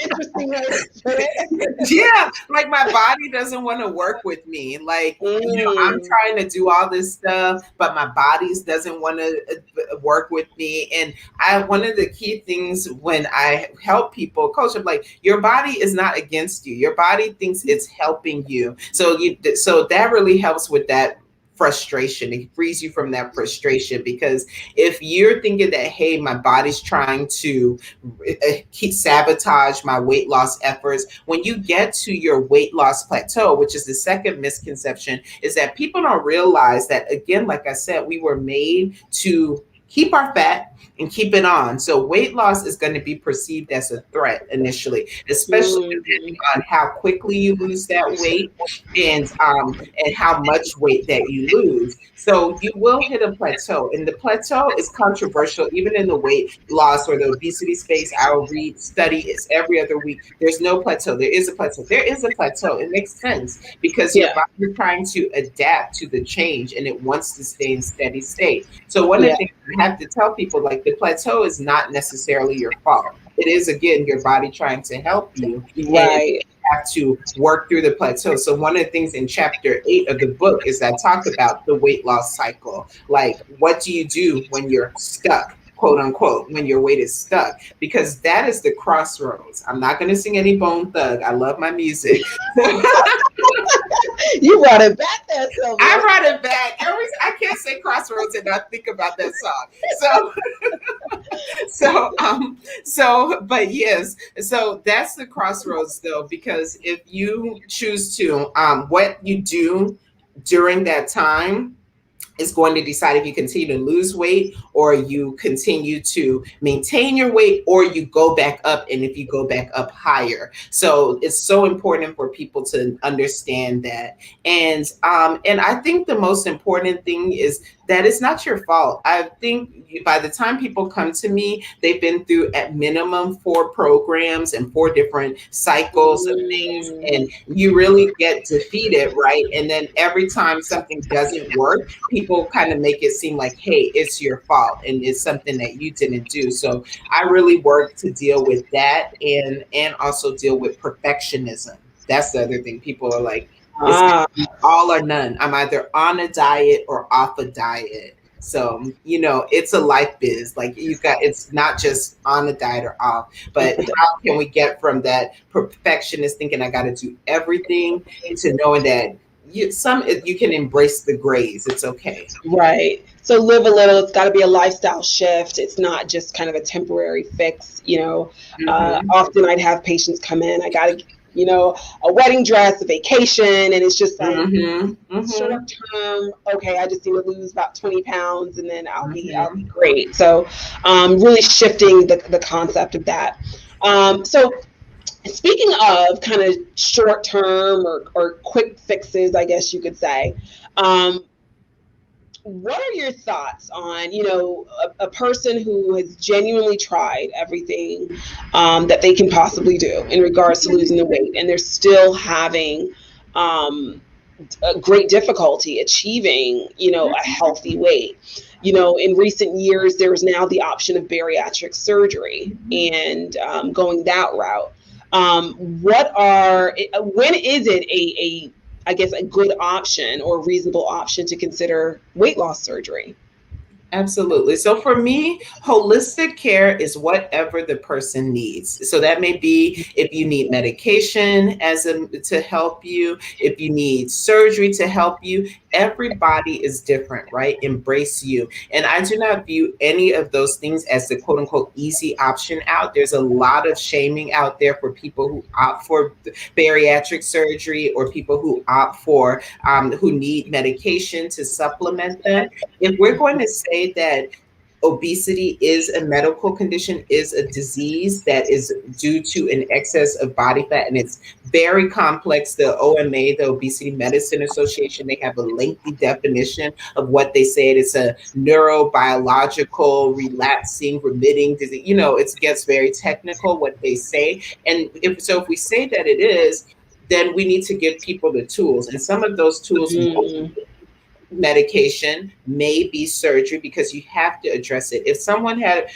interesting way to put it. yeah, like my body doesn't want to work with me. Like, I'm Mm. trying to do all this stuff, but my body doesn't want to work with me. And one of the key things when I help people coach, I'm like, your body is not against you. Your body thinks it's helping you. So that really helps with that frustration. It frees you from that frustration, because if you're thinking that, hey, my body's trying to keep sabotage my weight loss efforts, when you get to your weight loss plateau, which is the second misconception, is that people don't realize that, again, like I said, we were made to keep our fat and keep it on. So weight loss is going to be perceived as a threat initially, especially depending on how quickly you lose that weight, and how much weight that you lose. So you will hit a plateau, and the plateau is controversial even in the weight loss or the obesity space. I'll read study is every other week. There's no plateau. There is a plateau. There is a plateau. It makes sense because your body is trying to adapt to the change and it wants to stay in steady state. So one of the things I have to tell people, like, the plateau is not necessarily your fault. It is, again, your body trying to help you. Right. And have to work through the plateau. So one of the things in chapter 8 of the book is I talk about the weight loss cycle. Like, what do you do when you're stuck, quote unquote, when your weight is stuck? Because that is the crossroads. I'm not going to sing any Bone Thug. I love my music. You brought it back there, Sylvia. I brought it back. I can't say crossroads and not think about that song. But yes, so that's the crossroads, though, because if you choose to, what you do during that time is going to decide if you continue to lose weight or you continue to maintain your weight or you go back up, and if you go back up higher. So it's so important for people to understand that. And I think the most important thing is that it's not your fault. I think by the time people come to me, they've been through at minimum 4 programs and 4 different cycles of things, and you really get defeated, right? And then every time something doesn't work, people kind of make it seem like, hey, it's your fault and it's something that you didn't do. So I really work to deal with that, and also deal with perfectionism. That's the other thing. People are like, it's all or none. I'm either on a diet or off a diet. So, it's a life biz. Like, it's not just on a diet or off, but how can we get from that perfectionist thinking I got to do everything to knowing that you can embrace the grays. It's okay. Right. So live a little. It's got to be a lifestyle shift. It's not just kind of a temporary fix. Often I'd have patients come in. I got to, a wedding dress, a vacation, and it's just like short term. Okay, I just need to lose about 20 pounds, and then I'll be great. So, really shifting the concept of that. So, speaking of kind of short term or quick fixes, I guess you could say, what are your thoughts on, a person who has genuinely tried everything that they can possibly do in regards to losing the weight, and they're still having a great difficulty achieving, a healthy weight? In recent years, there's now the option of bariatric surgery and going that route. When is it I guess a good option or reasonable option to consider weight loss surgery? Absolutely. So for me, holistic care is whatever the person needs. So that may be if you need medication to help you, if you need surgery to help you. Everybody is different, right? Embrace you. And I do not view any of those things as the quote unquote easy option out. There's a lot of shaming out there for people who opt for bariatric surgery or people who opt for who need medication to supplement them. If we're going to say that obesity is a medical condition, is a disease that is due to an excess of body fat, and it's very complex. The OMA, the Obesity Medicine Association, they have a lengthy definition of what they say. It's a neurobiological, relapsing, remitting disease. It gets very technical what they say. And if we say that it is, then we need to give people the tools. And some of those tools, medication, may be surgery, because you have to address it. If someone I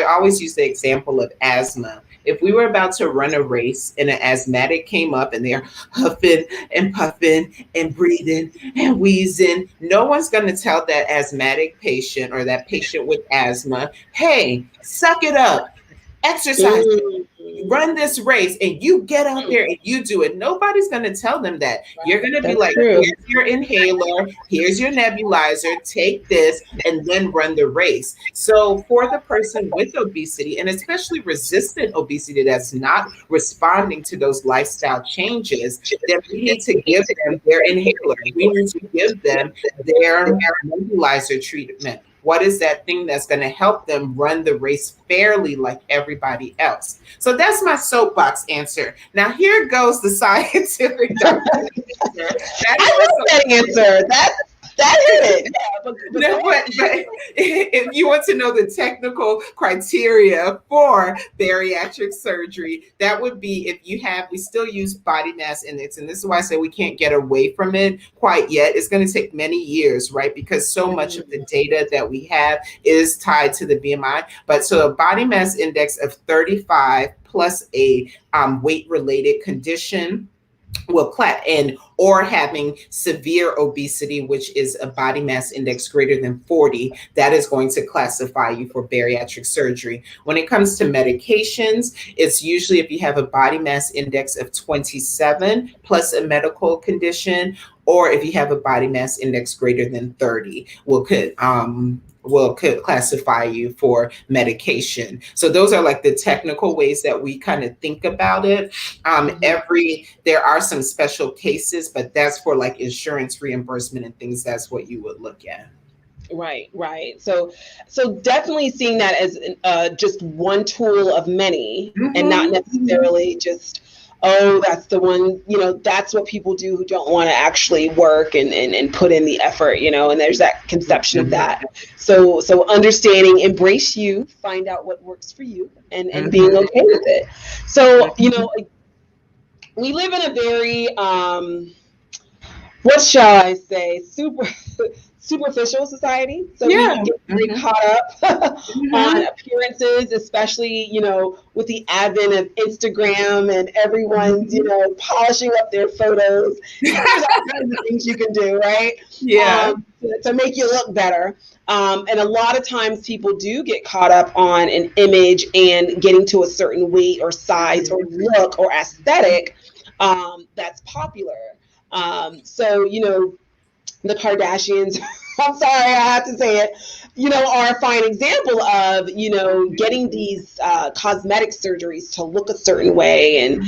always use the example of asthma. If we were about to run a race and an asthmatic came up and they're huffing and puffing and breathing and wheezing, no one's going to tell that asthmatic patient or that patient with asthma, hey, suck it up, exercise, run this race, and you get out there and you do it. Nobody's going to tell them that. You're going to be like, here's your inhaler, here's your nebulizer, take this, and then run the race. So for the person with obesity, and especially resistant obesity that's not responding to those lifestyle changes, then we need to give them their inhaler. We need to give them their nebulizer treatment. What is that thing that's going to help them run the race fairly like everybody else? So that's my soapbox answer. Now here goes the scientific answer. I love that answer. That hit it. Yeah, but if you want to know the technical criteria for bariatric surgery, that would be we still use body mass index. And this is why I say we can't get away from it quite yet. It's going to take many years, right? Because so much of the data that we have is tied to the BMI. But so a body mass index of 35 plus a weight-related condition or having severe obesity, which is a body mass index greater than 40, that is going to classify you for bariatric surgery. When it comes to medications, it's usually if you have a body mass index of 27 plus a medical condition, or if you have a body mass index greater than 30, could classify you for medication. So those are like the technical ways that we kind of think about it. There are some special cases, but that's for like insurance reimbursement and things. That's what you would look at. Right. So definitely seeing that as just one tool of many, and not necessarily just, that's the one, that's what people do who don't want to actually work and put in the effort, and there's that conception of that. So understanding, embrace you, find out what works for you, and being okay with it. So, we live in a very, what shall I say, superficial society. So we get very caught up on appearances, especially, with the advent of Instagram and everyone's, polishing up their photos. There's all kinds of things you can do, right? Yeah. To make you look better. And a lot of times people do get caught up on an image and getting to a certain weight or size or look or aesthetic that's popular. So, the Kardashians, I'm sorry, I have to say it, are a fine example of, getting these cosmetic surgeries to look a certain way. And,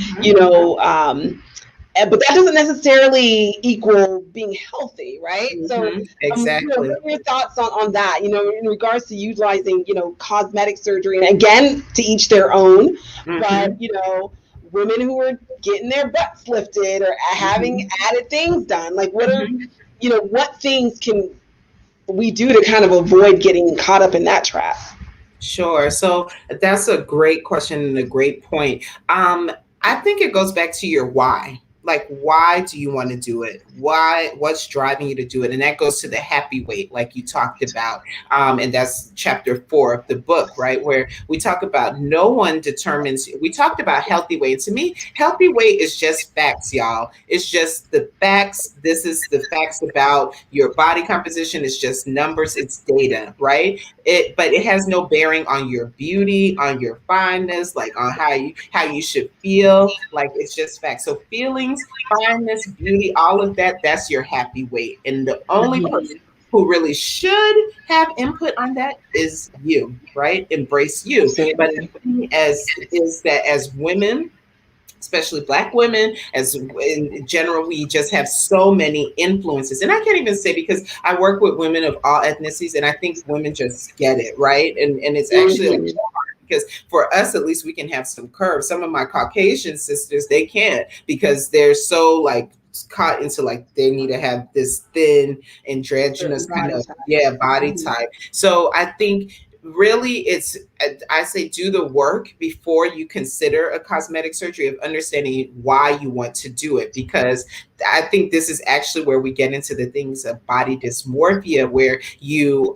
but that doesn't necessarily equal being healthy, right? So exactly. What are your thoughts on that, in regards to utilizing, cosmetic surgery? And again, to each their own, but, women who are getting their butts lifted or having added things done, like what are, what things can we do to kind of avoid getting caught up in that trap? Sure. So that's a great question and a great point. I think it goes back to your why. Like, why do you want to do it? What's driving you to do it? And that goes to the happy weight, like you talked about. And that's chapter 4 of the book, right? Where we talk about no one determines, we talked about healthy weight. To me, healthy weight is just facts, y'all. It's just the facts. This is the facts about your body composition. It's just numbers. It's data, right? But it has no bearing on your beauty, on your fineness, like on how you should feel. Like, it's just facts. So feelings, fineness, beauty, all of that, that's your happy weight. And the only person who really should have input on that is you, right? Embrace you. But the thing is that as women, especially Black women, as in general, we just have so many influences. And I can't even say, because I work with women of all ethnicities, and I think women just get it, right? And it's actually like, because for us, at least, we can have some curves. Some of my Caucasian sisters, they can't, because they're so like caught into like they need to have this thin androgynous kind of body type. So I think really it's, I say, do the work before you consider a cosmetic surgery, of understanding why you want to do it, because I think this is actually where we get into the things of body dysmorphia, where you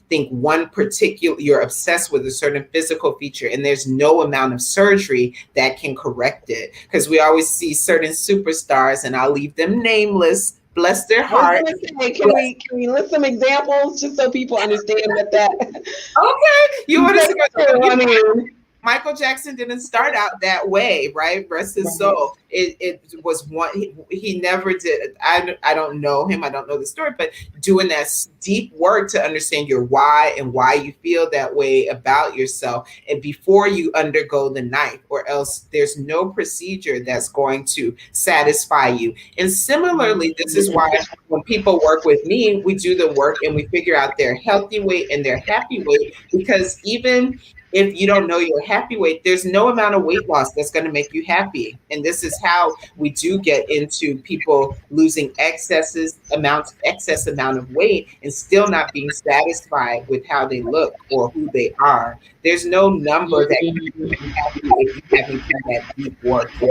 think one particular, you're obsessed with a certain physical feature, and there's no amount of surgery that can correct it. Because we always see certain superstars, and I'll leave them nameless, bless their heart. Can we list some examples just so people understand what that? Okay, you want to see? Michael Jackson didn't start out that way, right? Rest his soul. It was one, he never did. I don't know him. I don't know the story, but doing that deep work to understand your why and why you feel that way about yourself, and before you undergo the knife, or else there's no procedure that's going to satisfy you. And similarly, this is why when people work with me, we do the work and we figure out their healthy weight and their happy weight, because even if you don't know your happy weight, there's no amount of weight loss that's going to make you happy. And this is how we do get into people losing excess amount of weight and still not being satisfied with how they look or who they are. There's no number that can make you happy if you haven't done that deep work yet.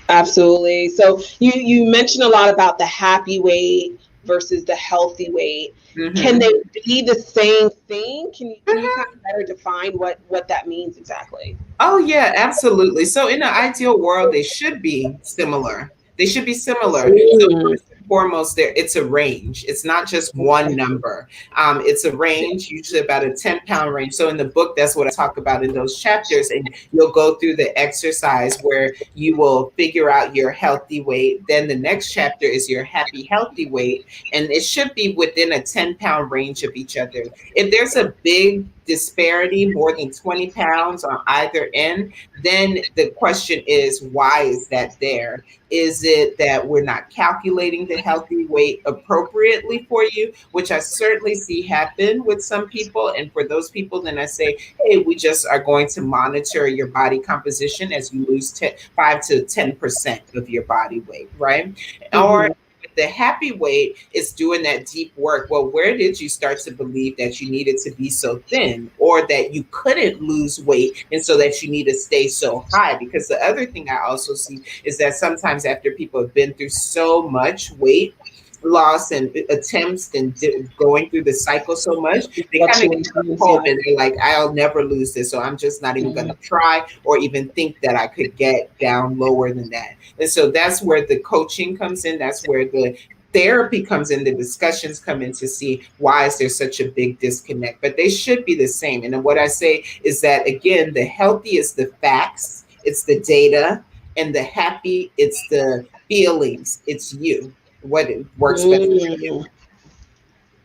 Absolutely. So you mentioned a lot about the happy weight versus the healthy weight. Can they be the same thing? Can you kind of better define what that means exactly? Oh yeah, absolutely. So in the ideal world, they should be similar. So first and foremost, it's a range. It's not just one number. It's a range, usually about a 10-pound range. So in the book, that's what I talk about in those chapters. And you'll go through the exercise where you will figure out your healthy weight. Then the next chapter is your happy, healthy weight. And it should be within a 10-pound range of each other. If there's a big disparity, more than 20 pounds on either end, then the question is, why is that there? Is it that we're not calculating the healthy weight appropriately for you, which I certainly see happen with some people. And for those people, then I say, hey, we just are going to monitor your body composition as you lose 5 to 10% of your body weight, right? Or the happy weight is doing that deep work. Well, where did you start to believe that you needed to be so thin, or that you couldn't lose weight, and so that you need to stay so high? Because the other thing I also see is that sometimes after people have been through so much weight loss and attempts and going through the cycle so much, they kind of get hope, and they're like, I'll never lose this, so I'm just not even going to try or even think that I could get down lower than that. And so that's where the coaching comes in. That's where the therapy comes in, the discussions come in to see why is there such a big disconnect. But they should be the same. And then what I say is that, again, the healthy is the facts, it's the data, and the happy, it's the feelings, it's you, what works best for you.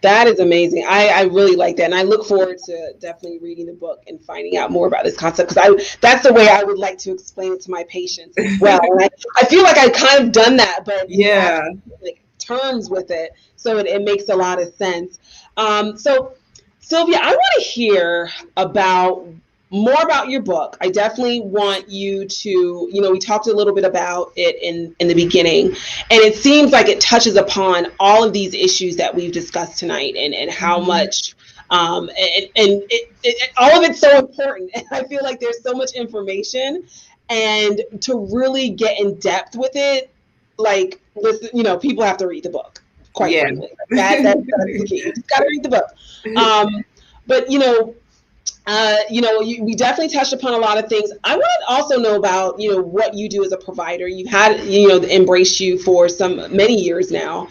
That is amazing. I really like that. And I look forward to definitely reading the book and finding out more about this concept, because that's the way I would like to explain it to my patients as well. And I feel like I've kind of done that, but like terms with it. So it makes a lot of sense. So Sylvia, I want to hear more about your book. I definitely want you to, we talked a little bit about it in the beginning, and it seems like it touches upon all of these issues that we've discussed tonight, and how much, all of it's so important. And I feel like there's so much information, and to really get in depth with it, like, listen, people have to read the book, quite frankly. That's the key. You just got to read the book. But, we definitely touched upon a lot of things. I want to also know about, what you do as a provider. You've had, embraced you for many years now.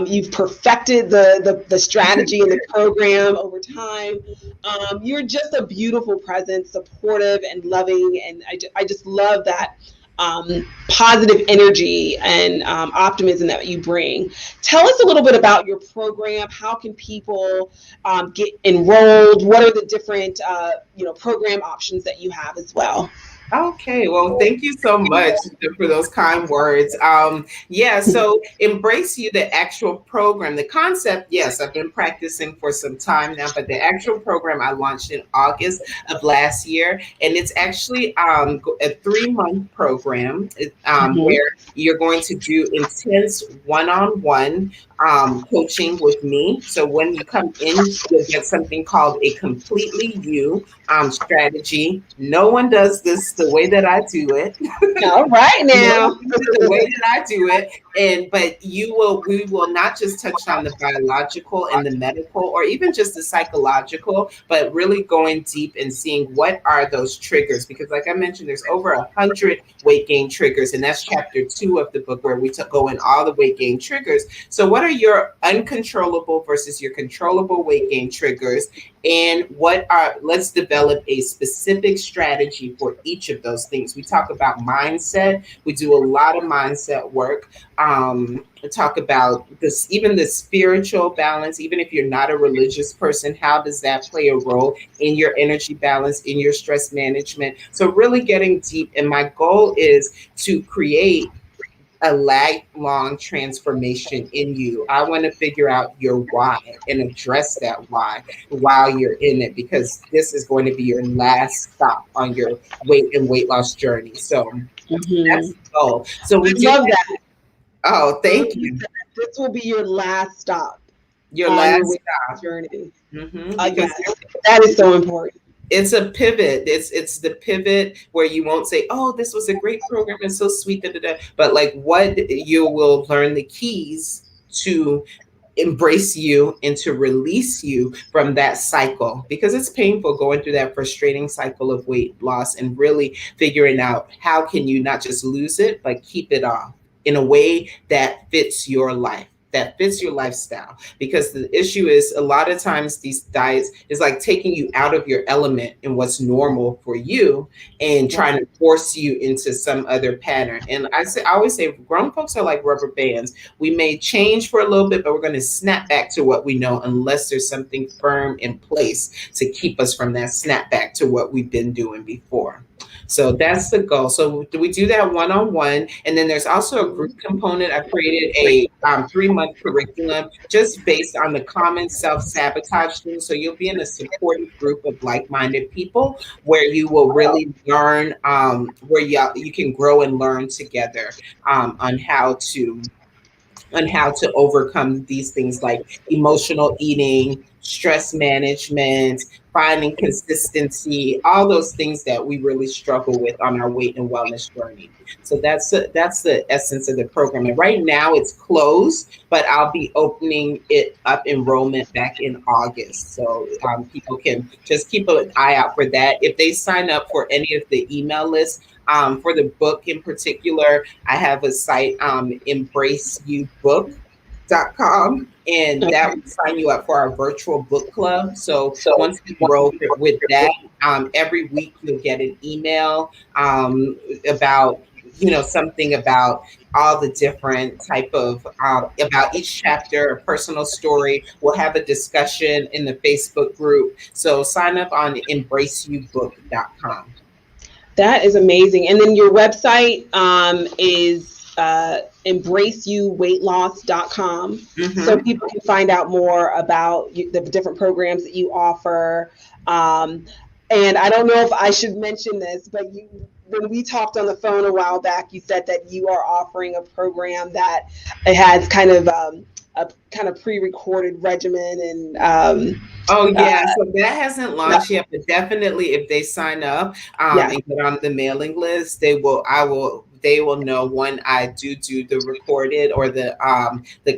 You've perfected the strategy and the program over time. You're just a beautiful presence, supportive and loving. And I just love that positive energy and optimism that you bring. Tell us a little bit about your program. How can people get enrolled? What are the different program options that you have as well? Okay, well, thank you so much for those kind words. Yeah, so Embrace You, the actual program, the concept, yes, I've been practicing for some time now, but the actual program I launched in August of last year, and it's actually a 3-month program Mhm. where you're going to do intense one-on-one coaching with me. So when you come in, you'll get something called a completely you strategy. No one does this the way that I do it. All right No one now. does it the way that I do it. But we will not just touch on the biological and the medical or even just the psychological, but really going deep and seeing what are those triggers. Because like I mentioned, there's over 100 weight gain triggers, and that's chapter 2 of the book where we go in all the weight gain triggers. So what are your uncontrollable versus your controllable weight gain triggers? And let's develop a specific strategy for each of those things. We talk about mindset. We do a lot of mindset work. Talk about this, even the spiritual balance. Even if you're not a religious person, how does that play a role in your energy balance, in your stress management? So really getting deep. And my goal is to create a lifelong transformation in you. I want to figure out your why and address that why while you're in it, because this is going to be your last stop on your weight and weight loss journey. So that's Mhm. the goal. So I we do love that. that. Oh, I love thank you you. said this will be your last stop Your on your last weight stop. journey. Because Yes, that is so important. it's a pivot. It's the pivot where you won't say, "Oh, this was a great program and so sweet," da, da, da. But like what you will learn the keys to embrace you and to release you from that cycle, because it's painful going through that frustrating cycle of weight loss and really figuring out how can you not just lose it but keep it off in a way that fits your life, that fits your lifestyle. Because the issue is a lot of times these diets is like taking you out of your element and what's normal for you and trying Right. to force you into some other pattern. And I always say grown folks are like rubber bands. We may change for a little bit, but we're going to snap back to what we know unless there's something firm in place to keep us from that snap back to what we've been doing before. So that's the goal. So we do that one-on-one, and then there's also a group component. I created a 3-month curriculum just based on the common self-sabotage things. So you'll be in a supportive group of like-minded people where you will really learn, where you can grow and learn together on how to overcome these things like emotional eating, stress management, finding consistency, all those things that we really struggle with on our weight and wellness journey. So that's the essence of the program. And right now it's closed, but I'll be opening it up enrollment back in August. So people can just keep an eye out for that. If they sign up for any of the email lists, for the book in particular, I have a site, embraceyoubook.com, and that Okay. will sign you up for our virtual book club. So once you enroll with that, every week you'll get an email about something about all the different type of about each chapter, a personal story. We'll have a discussion in the Facebook group. So sign up on embraceyoubook.com. That is amazing. And then your website is embraceyouweightloss.com. So Mm-hmm. people can find out more about the different programs that you offer. Um, and I don't know if I should mention this, but when we talked on the phone a while back, you said that you are offering a program that it has kind of a kind of pre-recorded regimen and Oh uh, yeah, so that hasn't yeah, launched yet, but definitely if they sign up yeah. and get on the mailing list, they will know when I do the recorded or the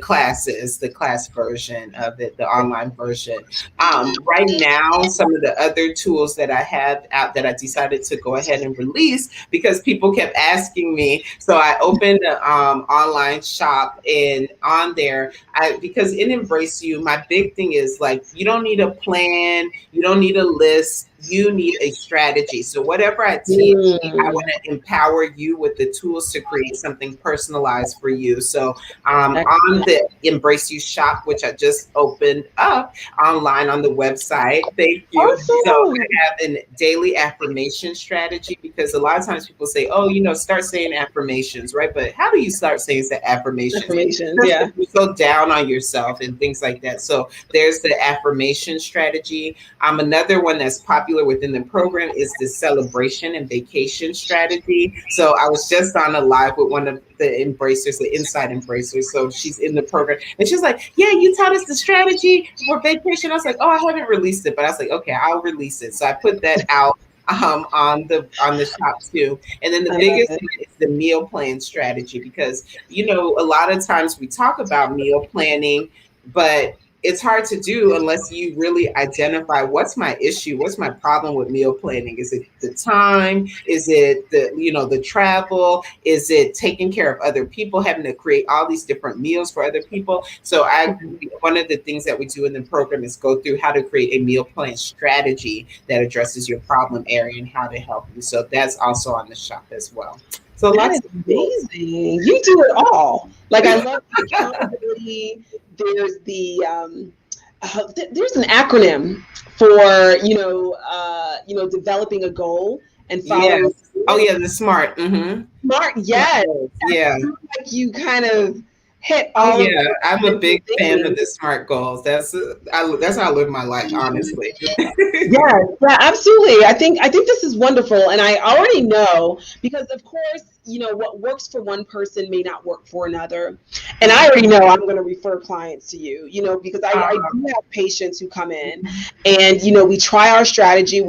classes, the class version of it, the online version. Right now, some of the other tools that I have out that I decided to go ahead and release because people kept asking me, so I opened an online shop, and on there because in Embrace You, my big thing is like you don't need a plan, you don't need a list. you need a strategy. So whatever I teach, I Mm. want to empower you with the tools to create something personalized for you. So on Excellent. the Embrace You shop, which I just opened up online on the website. Thank you. So Awesome. I have a daily affirmation strategy, because a lot of times people say, oh, start saying affirmations, right? But how do you start saying affirmations? Affirmations. Especially Yeah. if you're so down on yourself and things like that. So there's the affirmation strategy. Another one that's popular within the program is the celebration and vacation strategy. So I was just on a live with one of the embracers, the inside embracers. So she's in the program and she's like, yeah, you taught us the strategy for vacation. I was like, oh, I haven't released it, but I was like, okay, I'll release it. So I put that out on the shop too. And then the I love biggest it. thing is the meal plan strategy, because a lot of times we talk about meal planning, but it's hard to do unless you really identify what's my issue, what's my problem with meal planning. Is it the time? Is it the travel? Is it taking care of other people, having to create all these different meals for other people? So one of the things that we do in the program is go through how to create a meal plan strategy that addresses your problem area and how to help you. So that's also on the shop as well. So That lots is of tools. amazing. You do it all. Like I love the accountability. There's there's an acronym for developing a goal and following Yes. Oh through. yeah, the SMART. Mm-hmm. Smart, SMART yes. goals. Yeah. Like you kind of hit Oh all of yeah, those I'm a different big fan of things. the SMART goals. That's how I live my life, honestly. Yes, yeah, absolutely. I think this is wonderful, and I already know because, of course, what works for one person may not work for another, and I already know I'm going to refer clients to you. Because I do have patients who come in, and we try our strategy.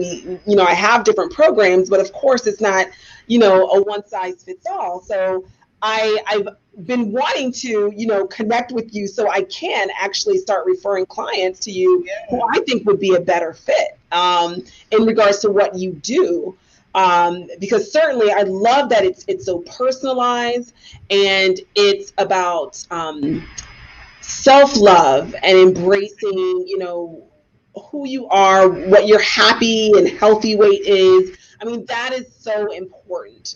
I have different programs, but of course, it's not a one size fits all. So I've been wanting to, connect with you so I can actually start referring clients to you who I think would be a better fit in regards to what you do. Because certainly I love that it's so personalized and it's about self-love and embracing, who you are, what your happy and healthy weight is. I mean, that is so important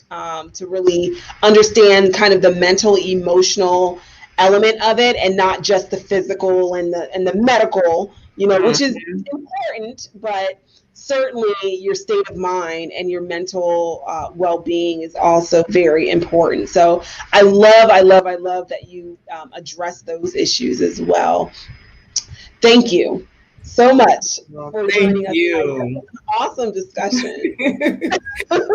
to really understand kind of the mental, emotional element of it, and not just the physical and the medical, which is Mhm. important, but certainly your state of mind and your mental well-being is also very important. So I love that you address those issues as well. Thank you so much Well, for thank joining us tonight. This you. was an awesome discussion.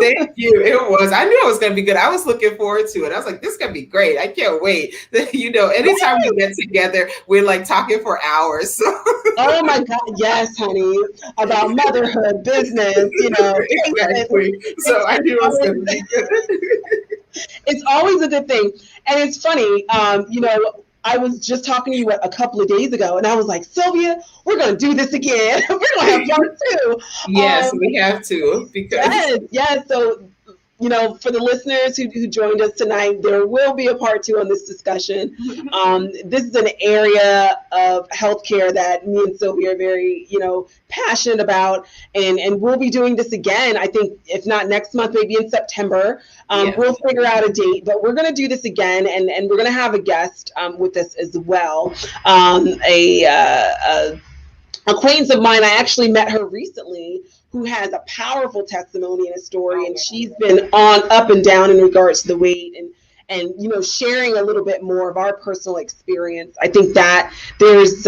Thank you. It was. I knew it was going to be good. I was looking forward to it. I was like, this is going to be great. I can't wait. Anytime we get together, we're like talking for hours. So Oh my God, yes, honey, about motherhood, business, cases. exactly. So It's, I it's knew it was going to always be good. it's always a good thing. And it's funny, I was just talking to you a couple of days ago, and I was like, Sylvia, we're going to do this again. We're going to have part two. Yes, we have to, because Yes, yes. So, for the listeners who joined us tonight, there will be a part two on this discussion. This is an area of healthcare that me and Sylvia are very, passionate about, and we'll be doing this again. I think if not next month, maybe in September. yeah. We'll figure out a date, but we're going to do this again, and we're going to have a guest with us as well. A acquaintance of mine, I actually met her recently, who has a powerful testimony and a story, and she's been on up and down in regards to the weight and sharing a little bit more of our personal experience. I think that there's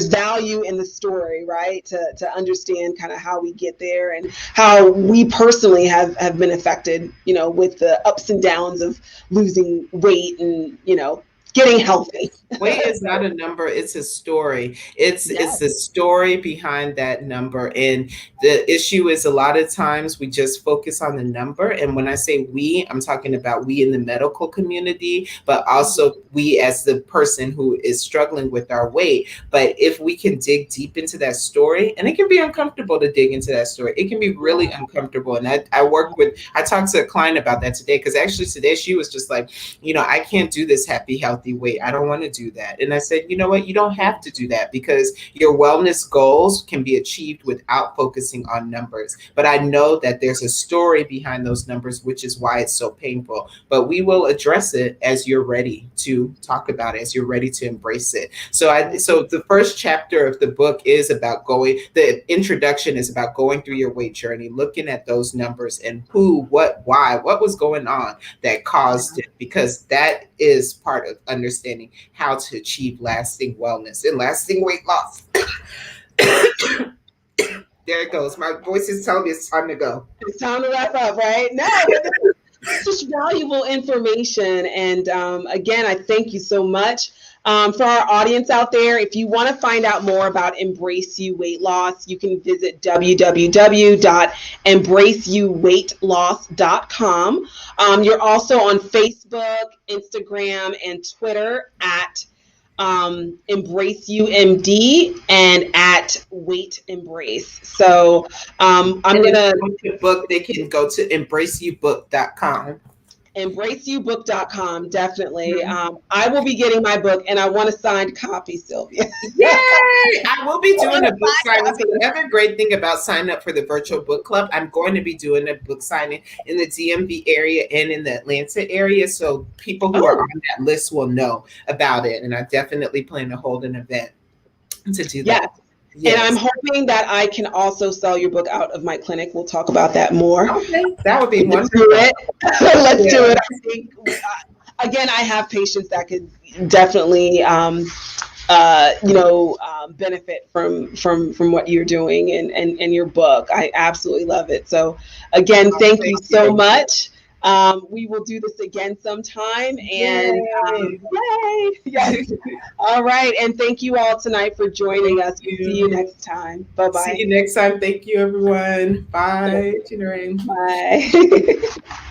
value in the story, right? To understand kind of how we get there and how we personally have been affected, with the ups and downs of losing weight and getting healthy. Weight is not a number, it's a story. It's Yes. the story behind that number. And the issue is, a lot of times we just focus on the number. And when I say we, I'm talking about we in the medical community, but also we as the person who is struggling with our weight. But if we can dig deep into that story, and it can be uncomfortable to dig into that story, it can be really uncomfortable. And I talked to a client about that today, because actually today she was just like, I can't do this happy, healthy healthy weight. I don't want to do that. And I said, you know what? You don't have to do that, because your wellness goals can be achieved without focusing on numbers. But I know that there's a story behind those numbers, which is why it's so painful. But we will address it as you're ready to talk about it, as you're ready to embrace it. So the first chapter of the book is about the introduction is about going through your weight journey, looking at those numbers and who, what, why, what was going on that caused it, because that is part of understanding how to achieve lasting wellness and lasting weight loss. There it goes. My voice is telling me it's time to go. It's time to wrap up, right? No, but this is such valuable information. And again, I thank you so much. For our audience out there, if you want to find out more about Embrace You Weight Loss, you can visit www.embraceyouweightloss.com. You're also on Facebook, Instagram, and Twitter at Embrace You MD and at Weight Embrace. So I'm gonna book. They can go to embraceyoubook.com. EmbraceYouBook.com, definitely. I will be getting my book, and I want a signed copy, Sylvia. Yay! I will be doing a book signing. So another great thing about signing up for the virtual book club, I'm going to be doing a book signing in the DMV area and in the Atlanta area, so people who are on that list will know about it. And I definitely plan to hold an event to do that. Yes. And I'm hoping that I can also sell your book out of my clinic. We'll talk about that more. Okay, that would be wonderful. Let's do it. I think, again, I have patients that could definitely, benefit from what you're doing and your book. I absolutely love it. So, again, thank you so much. We will do this again sometime, and yay! All right, and thank you all tonight for joining us. We'll see you next time. Bye-bye. See you next time. Thank you, everyone. Bye. Bye.